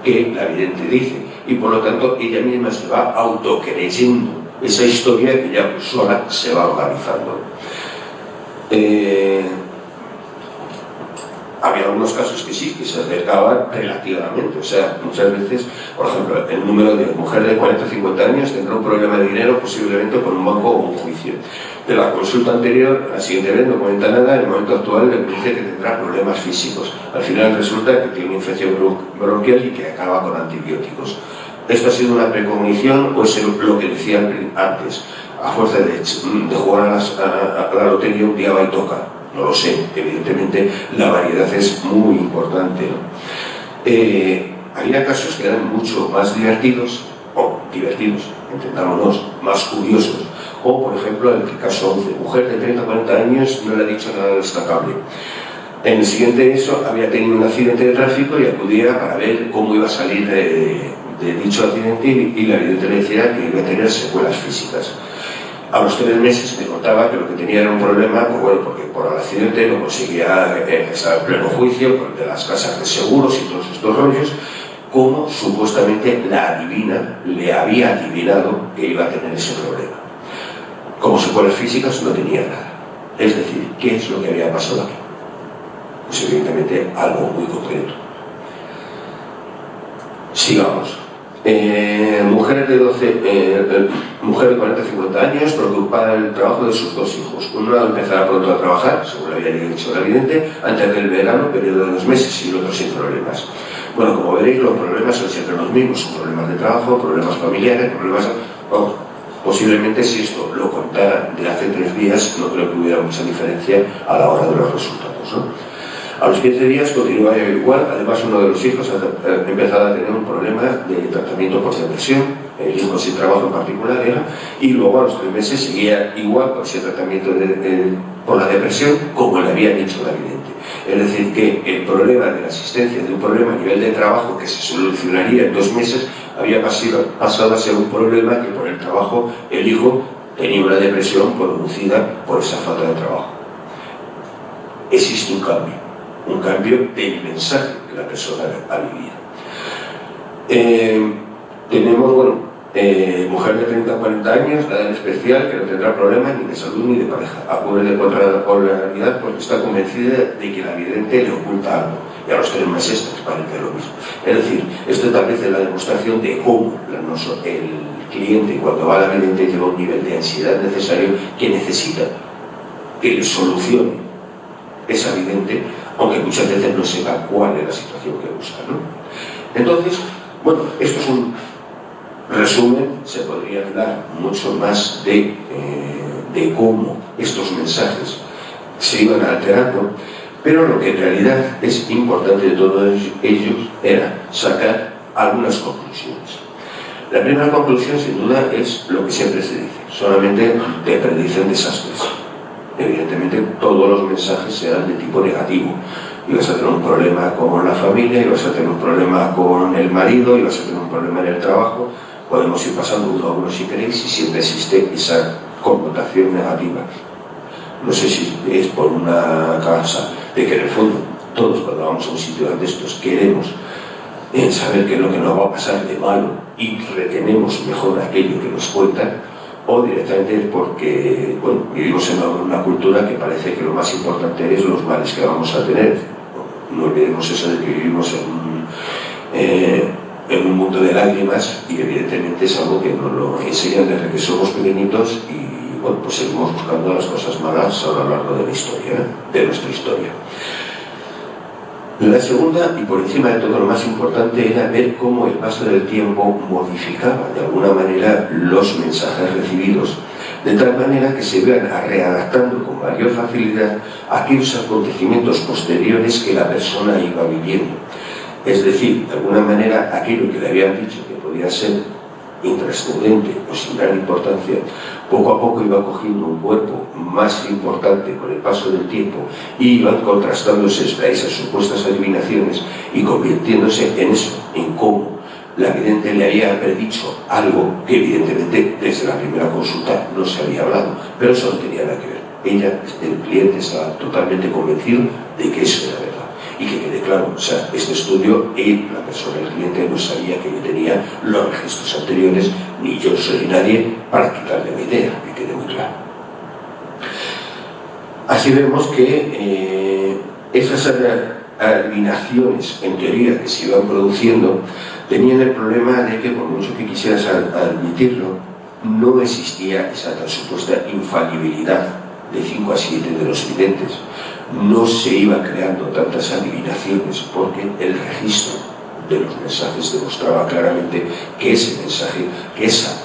que la vidente dice, y por lo tanto ella misma se va autocreyendo esa historia que ya sola se va organizando. Había algunos casos que sí, que se acercaban relativamente, o sea, muchas veces, por ejemplo, el número de mujer de 40-50 años tendrá un problema de dinero posiblemente con un banco o un juicio. De la consulta anterior, la siguiente vez no comenta nada, en el momento actual le dice que tendrá problemas físicos. Al final resulta que tiene una infección bronquial y que acaba con antibióticos. ¿Esto ha sido una precognición o es lo que decía antes? A fuerza de jugar a la lotería un día va y toca. No lo sé, evidentemente la variedad es muy importante, ¿no? Había casos que eran mucho más divertidos, entendámonos, más curiosos, como por ejemplo el caso 11, mujer de 30-40 años, no le ha dicho nada destacable. En el siguiente eso, había tenido un accidente de tráfico y acudía para ver cómo iba a salir de dicho accidente y la vidente le decía que iba a tener secuelas físicas. A los 3 meses me contaba que lo que tenía era un problema, pues bueno, porque por el accidente no conseguía estar en pleno juicio de las casas de seguros y todos estos rollos, como supuestamente la adivina le había adivinado que iba a tener ese problema. Como secuelas físicas no tenía nada. Es decir, ¿qué es lo que había pasado aquí? Pues evidentemente algo muy concreto. Sigamos. Mujer de 40-50 años preocupada del trabajo de sus 2 hijos. Uno empezará pronto a trabajar, según le había dicho la vidente, antes del verano, periodo de 2 meses, y el otro sin problemas. Bueno, como veréis, los problemas son siempre los mismos, son problemas de trabajo, problemas familiares, problemas... Bueno, posiblemente si esto lo contara de hace 3 días, no creo que hubiera mucha diferencia a la hora de los resultados, ¿no? A los 15 días continuaba igual, además uno de los hijos ha empezado a tener un problema de tratamiento por depresión, el hijo sin trabajo en particular era, y luego a los 3 meses seguía igual con ese tratamiento por la depresión como le había dicho la vidente. Es decir, que el problema de la existencia de un problema a nivel de trabajo que se solucionaría en 2 meses había pasado a ser un problema que por el trabajo el hijo tenía una depresión producida por esa falta de trabajo. Existe un cambio del mensaje que la persona ha vivido. Tenemos, bueno, mujer de 30-40 años, nada en especial, que no tendrá problemas ni de salud ni de pareja. Acude de polaridad porque está convencida de que la vidente le oculta algo. Y a los 3 meses transparente lo mismo. Es decir, esto tal vez es la demostración de cómo el cliente, cuando va a la vidente, lleva un nivel de ansiedad necesario que necesita que le solucione esa vidente, aunque muchas veces no sepa cuál es la situación que busca, ¿no? Entonces, bueno, esto es un resumen, se podría hablar mucho más de cómo estos mensajes se iban alterando, pero lo que en realidad es importante de todos ellos era sacar algunas conclusiones. La primera conclusión, sin duda, es lo que siempre se dice, solamente te predicen desastres. Evidentemente todos los mensajes serán de tipo negativo. Ibas a tener un problema con la familia, ibas a tener un problema con el marido, ibas a tener un problema en el trabajo. Podemos ir pasando uno a uno si queréis, y siempre existe esa connotación negativa. No sé si es por una causa de que en el fondo todos cuando vamos a un sitio de estos queremos en saber qué es lo que nos va a pasar de malo y retenemos mejor aquello que nos cuentan, o directamente porque, bueno, vivimos en una cultura que parece que lo más importante es los males que vamos a tener. No olvidemos eso de que vivimos en un mundo de lágrimas, y evidentemente es algo que nos lo enseñan desde que somos pequeñitos, y bueno, pues seguimos buscando las cosas malas a lo largo de la historia, de nuestra historia. La segunda, y por encima de todo lo más importante, era ver cómo el paso del tiempo modificaba de alguna manera los mensajes recibidos, de tal manera que se iban readaptando con mayor facilidad a aquellos acontecimientos posteriores que la persona iba viviendo. Es decir, de alguna manera, aquello que le habían dicho que podía ser intrascendente o sin gran importancia, poco a poco iba cogiendo un cuerpo más importante con el paso del tiempo, y iban contrastándose esas supuestas adivinaciones y convirtiéndose en eso, en cómo la vidente le había predicho algo que evidentemente desde la primera consulta no se había hablado, pero eso no tenía nada que ver. Ella, el cliente, estaba totalmente convencido de que eso era verdad. Y que quede claro, o sea, este estudio, la persona, el cliente, no sabía que yo tenía los registros anteriores, ni yo soy nadie para quitarle la idea, que quede muy claro. Así vemos que esas adivinaciones, en teoría, que se iban produciendo, tenían el problema de que, por mucho que quisieras admitirlo, no existía esa tan supuesta infalibilidad de 5 a 7 de los videntes. No se iban creando tantas adivinaciones porque el registro de los mensajes demostraba claramente que ese mensaje, que esa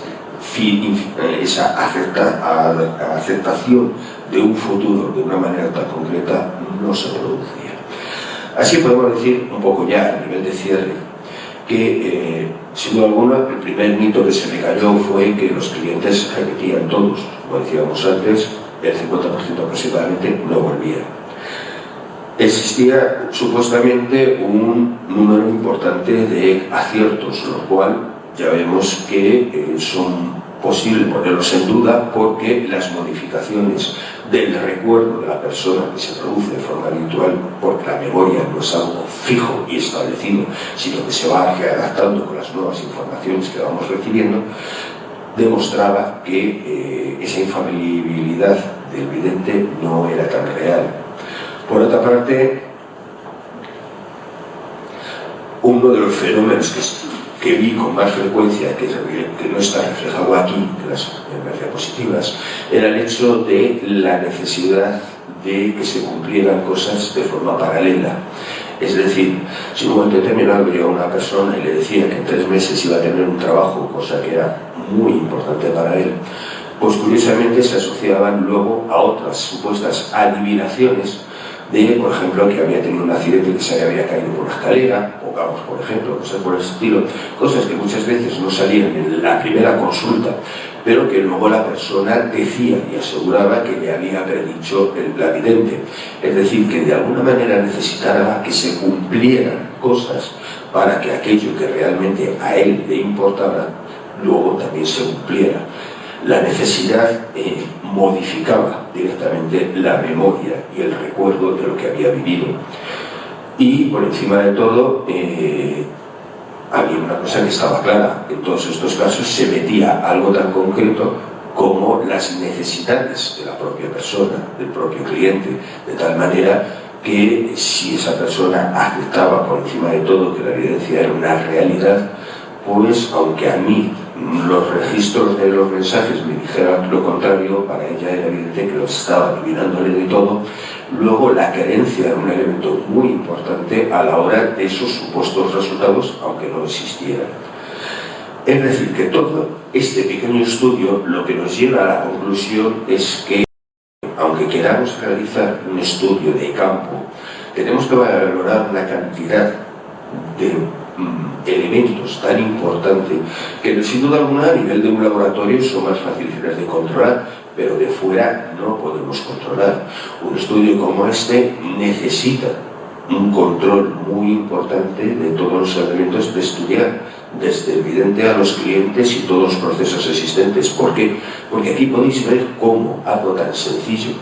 aceptación de un futuro de una manera tan concreta no se producía. Así podemos decir, un poco ya a nivel de cierre, que sin duda alguna el primer mito que se me cayó fue que los clientes repetían todos. Como decíamos antes, el 50% aproximadamente no volvía. Existía supuestamente un número importante de aciertos, lo cual ya vemos que son posibles ponerlos en duda, porque las modificaciones del recuerdo de la persona que se produce de forma habitual, porque la memoria no es algo fijo y establecido, sino que se va readaptando con las nuevas informaciones que vamos recibiendo, demostraba que esa infalibilidad del vidente no era tan real. Por otra parte, uno de los fenómenos que vi con más frecuencia, que no está reflejado aquí en las diapositivas, era el hecho de la necesidad de que se cumplieran cosas de forma paralela. Es decir, si en un momento determinado llegaba una persona y le decía que en 3 meses iba a tener un trabajo, cosa que era muy importante para él, pues curiosamente se asociaban luego a otras supuestas adivinaciones de, por ejemplo, que había tenido un accidente, que se había caído por una escalera, pongamos por ejemplo, cosas por el estilo, cosas que muchas veces no salían en la primera consulta, pero que luego la persona decía y aseguraba que le había predicho la vidente. Es decir, que de alguna manera necesitaba que se cumplieran cosas para que aquello que realmente a él le importara luego también se cumpliera. La necesidad modificaba directamente la memoria y el recuerdo de lo que había vivido. Y por encima de todo, había una cosa que estaba clara: en todos estos casos se metía algo tan concreto como las necesidades de la propia persona, del propio cliente, de tal manera que si esa persona aceptaba por encima de todo que la evidencia era una realidad, pues aunque a mí los registros de los mensajes me dijeran lo contrario, para ella era evidente que lo estaba adivinándole de todo. Luego la creencia era un elemento muy importante a la hora de esos supuestos resultados, aunque no existieran. Es decir, que todo este pequeño estudio lo que nos lleva a la conclusión es que, aunque queramos realizar un estudio de campo, tenemos que valorar una cantidad de elementos tan importantes que sin duda alguna a nivel de un laboratorio son más fáciles de controlar, pero de fuera no podemos controlar. Un estudio como este necesita un control muy importante de todos los elementos de estudiar, desde el vidente a los clientes y todos los procesos existentes. ¿Por qué? Porque aquí podéis ver cómo algo tan sencillo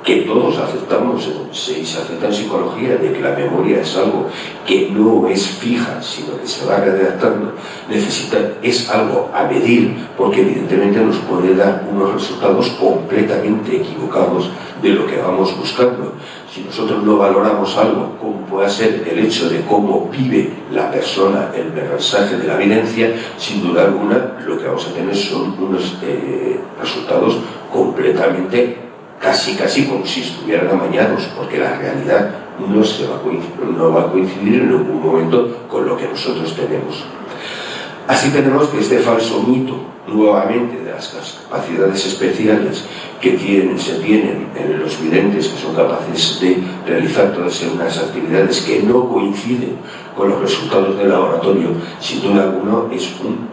que todos aceptamos, se acepta en psicología, de que la memoria es algo que no es fija, sino que se va redactando, es algo a medir, porque evidentemente nos puede dar unos resultados completamente equivocados de lo que vamos buscando. Si nosotros no valoramos algo, como pueda ser el hecho de cómo vive la persona el mensaje de la evidencia, sin duda alguna lo que vamos a tener son unos resultados completamente casi como si estuvieran amañados, porque la realidad no va a coincidir en ningún momento con lo que nosotros tenemos. Así tenemos que este falso mito, nuevamente, de las capacidades especiales que se tienen en los videntes, que son capaces de realizar todas unas actividades que no coinciden con los resultados del laboratorio, sin duda alguna es un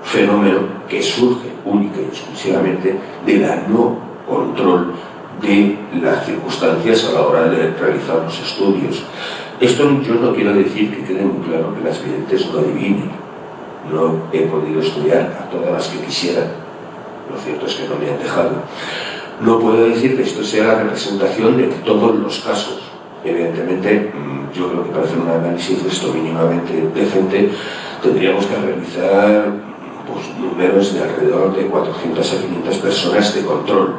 fenómeno que surge única y exclusivamente de la no control de las circunstancias a la hora de realizar los estudios. Esto yo no quiero decir, que quede muy claro, que las videntes no adivinen. No he podido estudiar a todas las que quisiera, lo cierto es que no me han dejado. No puedo decir que esto sea la representación de todos los casos. Evidentemente, yo creo que para hacer un análisis de esto mínimamente decente tendríamos que realizar números de alrededor de 400 a 500 personas de control.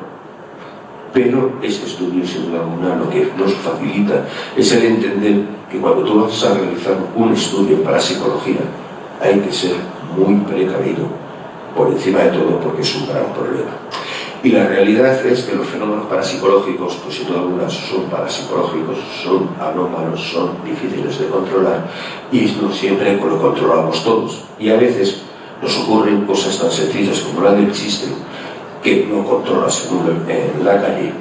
Pero este estudio, sin duda alguna, lo que nos facilita es el entender que cuando tú vas a realizar un estudio en parapsicología hay que ser muy precavido, por encima de todo, porque es un gran problema. Y la realidad es que los fenómenos parapsicológicos, pues sin duda alguna son parapsicológicos, son anómalos, son difíciles de controlar y no siempre lo controlamos todos. Y a veces nos ocurren cosas tan sencillas como la del chiste, que no controlas en la calle,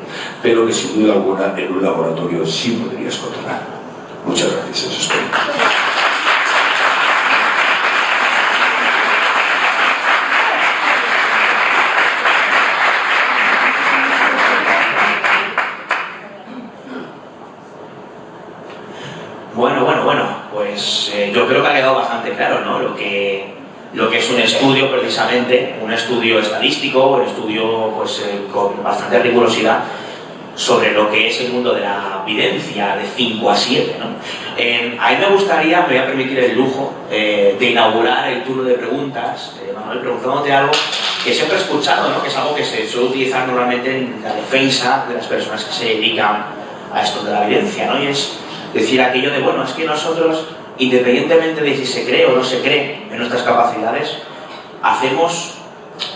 pero que sin duda alguna en un laboratorio sí podrías controlar. Muchas gracias, eso es todo. Bueno, pues yo creo que ha quedado bastante claro, ¿no? Lo que es un estudio, precisamente, un estudio estadístico, un estudio pues, con bastante rigurosidad sobre lo que es el mundo de la videncia de 5 a 7, ¿no? A mí me voy a permitir el lujo de inaugurar el turno de preguntas, Manuel, preguntándote algo que siempre he escuchado, ¿no? Que es algo que se suele utilizar normalmente en la defensa de las personas que se dedican a esto de la videncia, ¿no? Y es decir aquello de, bueno, es que nosotros, independientemente de si se cree o no se cree en nuestras capacidades, hacemos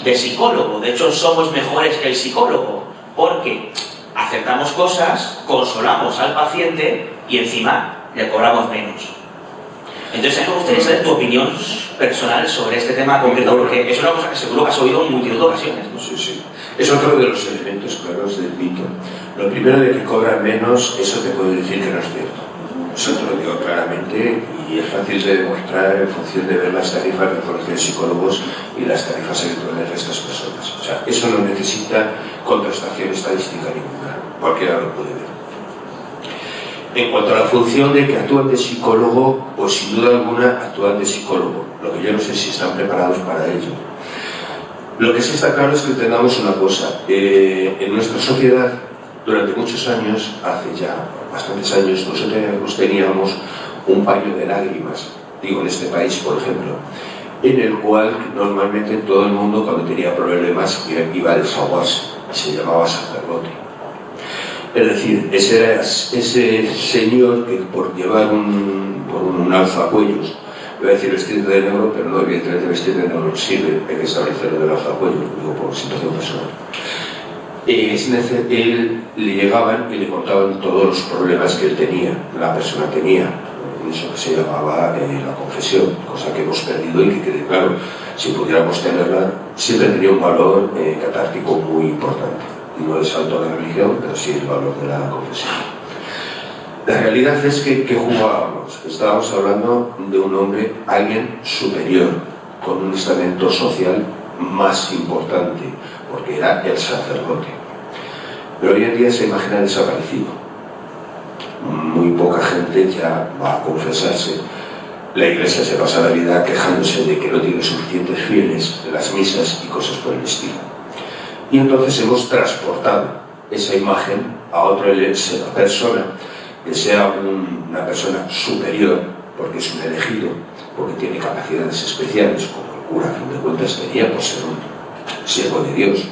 de psicólogo. De hecho, somos mejores que el psicólogo, porque acertamos cosas, consolamos al paciente y encima le cobramos menos. Entonces, a mí me gustaría saber tu opinión personal sobre este tema concreto, porque es una cosa que seguro que has oído en multitud de ocasiones, ¿no? Sí. Es otro de los elementos claros del mito. Lo primero de que cobran menos, eso te puedo decir que no es cierto. Eso te lo digo claramente y es fácil de demostrar en función de ver las tarifas del Colegio de Psicólogos y las tarifas electorales de estas personas. O sea, eso no necesita contrastación estadística ninguna. Cualquiera lo puede ver. En cuanto a la función de que actúan de psicólogo, pues sin duda alguna actúan de psicólogo. Lo que yo no sé si están preparados para ello. Lo que sí está claro es que entendamos una cosa. En nuestra sociedad, durante muchos años, hace ya bastantes años, nosotros teníamos un paño de lágrimas, digo en este país por ejemplo, en el cual normalmente todo el mundo cuando tenía problemas iba a desahogarse, se llamaba sacerdote. Es decir, ese era ese señor que por llevar un alzacuellos, iba a decir vestir de negro, pero no, evidentemente vestir de negro sirve, hay que establecerlo del alzacuellos, digo por situación personal. Él le llegaban y le contaban todos los problemas que él tenía, la persona tenía, eso que se llamaba la confesión, cosa que hemos perdido y que quede claro, si pudiéramos tenerla, siempre tenía un valor catártico muy importante. No es alto la religión, pero sí el valor de la confesión. La realidad es que jugábamos, estábamos hablando de un hombre, alguien superior, con un estamento social más importante, porque era el sacerdote. Pero hoy en día esa imagen ha desaparecido. Muy poca gente ya va a confesarse. La Iglesia se pasa la vida quejándose de que no tiene suficientes fieles en las misas y cosas por el estilo. Y entonces hemos transportado esa imagen a otra persona que sea una persona superior, porque es un elegido, porque tiene capacidades especiales, como el cura, a fin de cuentas, tenía por ser un siervo de Dios,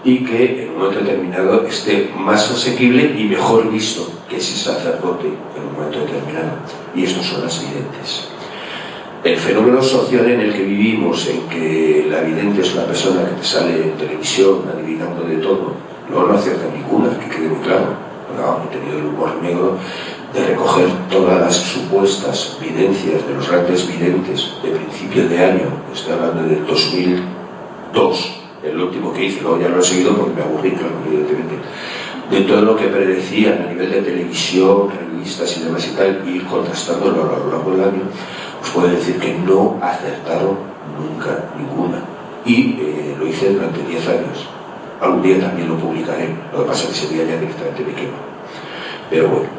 y que en un momento determinado esté más asequible y mejor visto que ese sacerdote en un momento determinado. Y estos son las videntes. El fenómeno social en el que vivimos, en que la vidente es una persona que te sale en televisión adivinando de todo, no acierta ninguna, que quede muy claro. No, he tenido el humor negro de recoger todas las supuestas videncias de los grandes videntes de principio de año, estoy hablando del 2002, el último que hice, luego ya lo he seguido porque me aburrí, claro, evidentemente, de todo lo que predecían a nivel de televisión, revistas y demás y tal, y ir contrastándolo a lo largo del año. Os puedo decir que no acertaron nunca ninguna, y lo hice durante 10 años. Algún día también lo publicaré, lo que pasa es que ese día ya directamente me quemo. Pero bueno,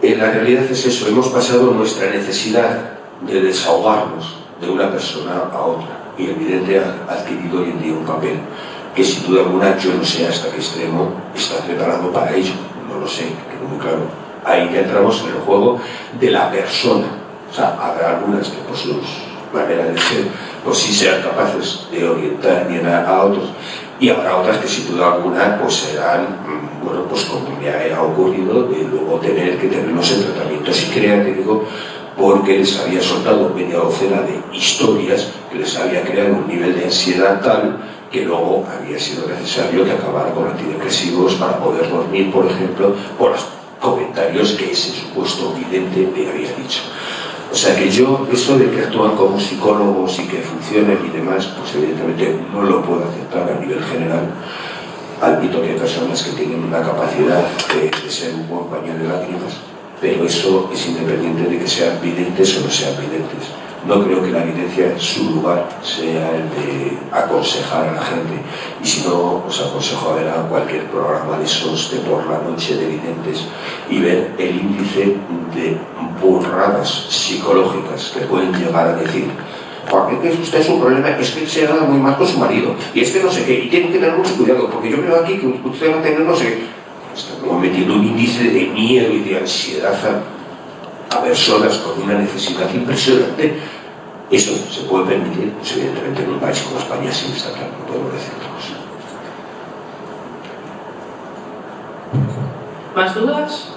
la realidad es eso, hemos pasado nuestra necesidad de desahogarnos de una persona a otra, y el vidente ha adquirido hoy en día un papel que sin duda alguna yo no sé hasta qué extremo está preparado para ello, no lo sé, quedó muy claro. Ahí ya entramos en el juego de la persona. O sea, habrá algunas que por su manera de ser, pues sí sean capaces de orientar bien a otros, y habrá otras que sin duda alguna pues serán, bueno, pues como me ha ocurrido, de luego tener que tenerlos en tratamiento psiquiátrico, porque les había soltado media docena de historias que les había creado un nivel de ansiedad tal que luego había sido necesario que acabara con antidepresivos para poder dormir, por ejemplo, por los comentarios que ese supuesto vidente me había dicho. O sea que yo, eso de que actúan como psicólogos y que funcionen y demás, pues evidentemente no lo puedo aceptar a nivel general. Admito que hay personas que tienen una capacidad de ser un buen paño de lágrimas, pero eso es independiente de que sean videntes o no sean videntes. No creo que la evidencia en su lugar sea el de aconsejar a la gente, y si no, os aconsejo a ver a cualquier programa de esos de por la noche de videntes y ver el índice de burradas psicológicas que pueden llegar a decir: porque es usted su problema, es que se ha dado muy mal con su marido, y es que no sé qué, y tiene que tener mucho cuidado, porque yo veo aquí que usted va a tener no sé qué. Estamos metiendo un índice de miedo y de ansiedad a personas con una necesidad impresionante. Eso se puede permitir, pues evidentemente en un país como España sí está claro, no podemos decir otra cosa. ¿Más dudas?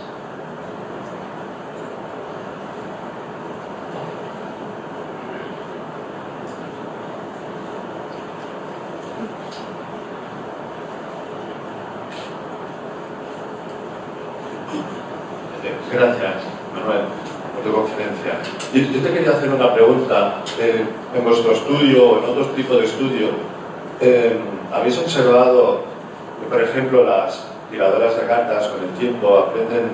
Gracias, Manuel, por tu conferencia. Yo te quería hacer una pregunta. En vuestro estudio o en otro tipo de estudio, ¿habéis observado que, por ejemplo, las tiradoras de cartas con el tiempo aprenden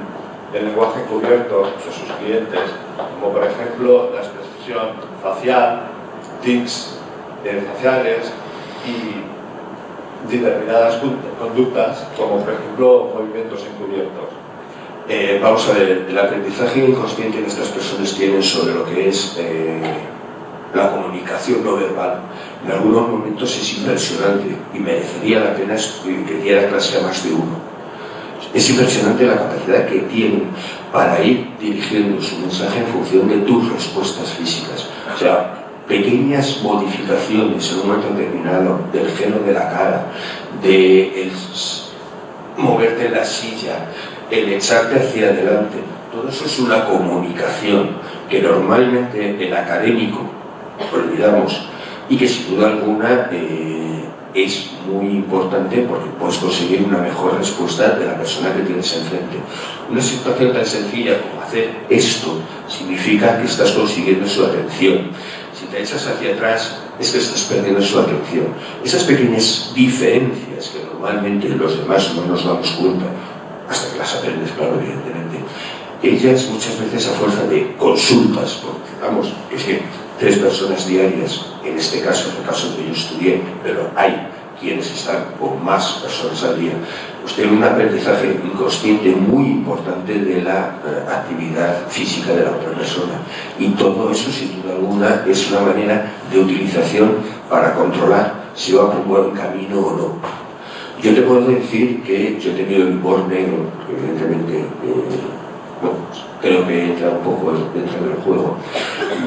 el lenguaje encubierto de sus clientes, como por ejemplo la expresión facial, tics faciales y determinadas conductas, como por ejemplo movimientos encubiertos? Vamos a ver, el aprendizaje inconsciente que estas personas tienen sobre lo que es la comunicación no verbal, en algunos momentos es impresionante y merecería la pena que diera clase a más de uno. Es impresionante la capacidad que tienen para ir dirigiendo su mensaje en función de tus respuestas físicas. O sea, pequeñas modificaciones en un momento determinado del gelo de la cara, de moverte en la silla, el echarte hacia adelante, todo eso es una comunicación que normalmente el académico olvidamos, y que sin duda alguna es muy importante porque puedes conseguir una mejor respuesta de la persona que tienes enfrente. Una situación tan sencilla como hacer esto significa que estás consiguiendo su atención. Si te echas hacia atrás es que estás perdiendo su atención. Esas pequeñas diferencias que normalmente los demás no nos damos cuenta, hasta que las aprendes, claro, evidentemente, ellas muchas veces a fuerza de consultas, porque vamos, es que 3 personas diarias, en este caso, en el caso que yo estudié, pero hay quienes están con más personas al día, pues tienen un aprendizaje inconsciente muy importante de la actividad física de la otra persona, y todo eso sin duda alguna es una manera de utilización para controlar si va por un buen camino o no. Yo te puedo decir que yo he tenido el humor negro, que evidentemente, bueno, creo que entra un poco dentro del juego,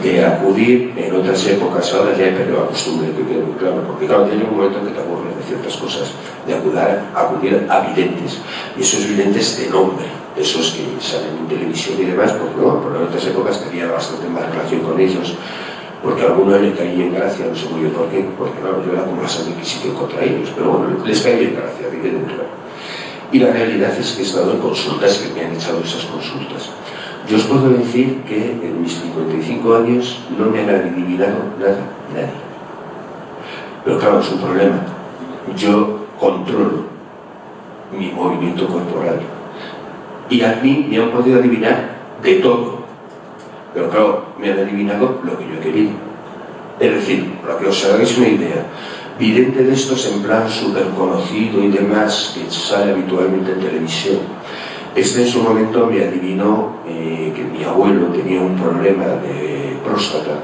de acudir en otras épocas. Ahora ya he perdido la costumbre, que quede muy claro, porque claro, tiene un momento en que te aburres de ciertas cosas, de acudir a videntes, y esos videntes de nombre, esos que salen en televisión y demás, pues no, pero en otras épocas tenía bastante más relación con ellos, porque a alguno le caía en gracia, no sé muy bien por qué, porque claro, yo era como la sangre inquisición contra ellos, pero bueno, les caía en gracia, evidentemente. Y la realidad es que he estado en consultas que me han echado esas consultas. Yo os puedo decir que en mis 55 años no me han adivinado nada, nadie. Pero claro, es un problema. Yo controlo mi movimiento corporal y a mí me han podido adivinar de todo. Pero claro, me han adivinado lo que yo he querido. Es decir, para que os hagáis una idea, vidente de estos en plan súper conocido y demás, que sale habitualmente en televisión, este en su momento me adivinó que mi abuelo tenía un problema de próstata,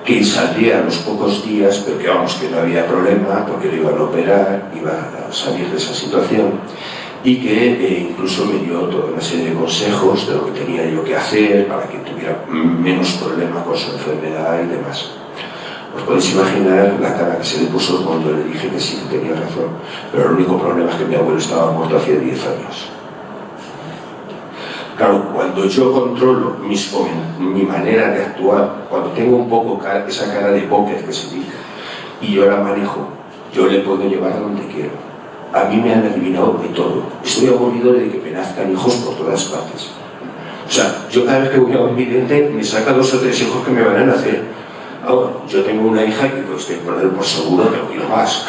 que saldría a los pocos días, pero que vamos, que no había problema, porque lo iban a operar, iba a salir de esa situación, y que incluso me dio toda una serie de consejos de lo que tenía yo que hacer para que tuviera menos problema con su enfermedad y demás. Os podéis imaginar la cara que se le puso cuando le dije que sí, que tenía razón, pero el único problema es que mi abuelo estaba muerto hacía 10 años. Claro, cuando yo controlo mi manera de actuar, cuando tengo un poco esa cara de póker que se dice, y yo la manejo, yo le puedo llevar a donde quiero. A mí me han adivinado de todo. Estoy aburrido de que me nazcan hijos por todas partes. O sea, yo cada vez que voy a un vidente me saca 2 o 3 hijos que me van a nacer. Ahora, yo tengo una hija que pues, estoy por seguro que no quiero más.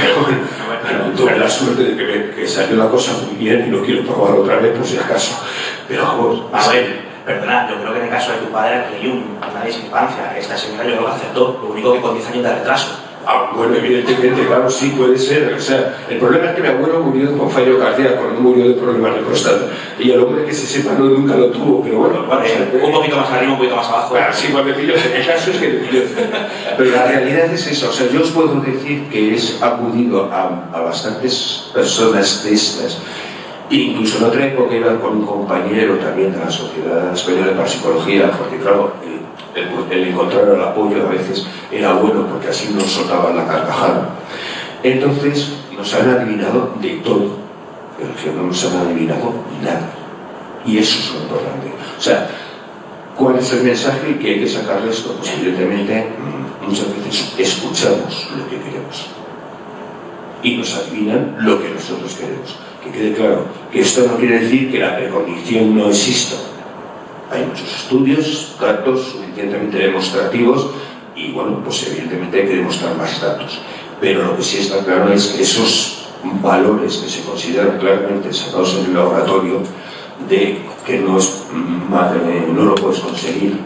Pero bueno, tuve la suerte de que salió la cosa muy bien y no quiero probar otra vez por si acaso. Pero vamos. A ver, perdona, yo creo que en el caso de tu padre aquí hay una discrepancia. Esta señora yo creo que acertó, lo único que con 10 años de retraso. Ah, bueno, evidentemente, claro, sí, puede ser. O sea, el problema es que mi abuelo murió con fallo cardíaco, no murió de problemas de próstata. Y el hombre que se sepa nunca lo tuvo, pero bueno, un poquito más arriba, un poquito más abajo. Claro, sí, cuando me pilló, el caso es que me pilló. Pero la realidad es esa, o sea, yo os puedo decir que he acudido a bastantes personas de estas. Incluso en otra época iba con un compañero también de la Sociedad Española de Parapsicología, porque claro, el encontrar el apoyo a veces era bueno porque así nos soltaban la carcajada. Entonces nos han adivinado de todo, pero que no nos han adivinado nada. Y eso es lo importante. O sea, ¿cuál es el mensaje que hay que sacar de esto? Pues evidentemente muchas veces escuchamos lo que queremos y nos adivinan lo que nosotros queremos. Que quede claro que esto no quiere decir que la precognición no exista. Hay muchos estudios, datos suficientemente demostrativos y bueno, pues evidentemente hay que demostrar más datos. Pero lo que sí está claro es que esos valores que se consideran claramente sacados en el laboratorio de que no lo puedes conseguir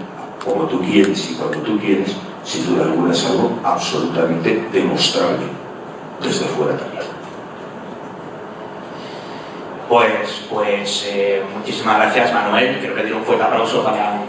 como tú quieres y cuando tú quieres, sin duda alguna es algo absolutamente demostrable desde fuera también. Pues muchísimas gracias, Manuel. Quiero pedir un fuerte aplauso para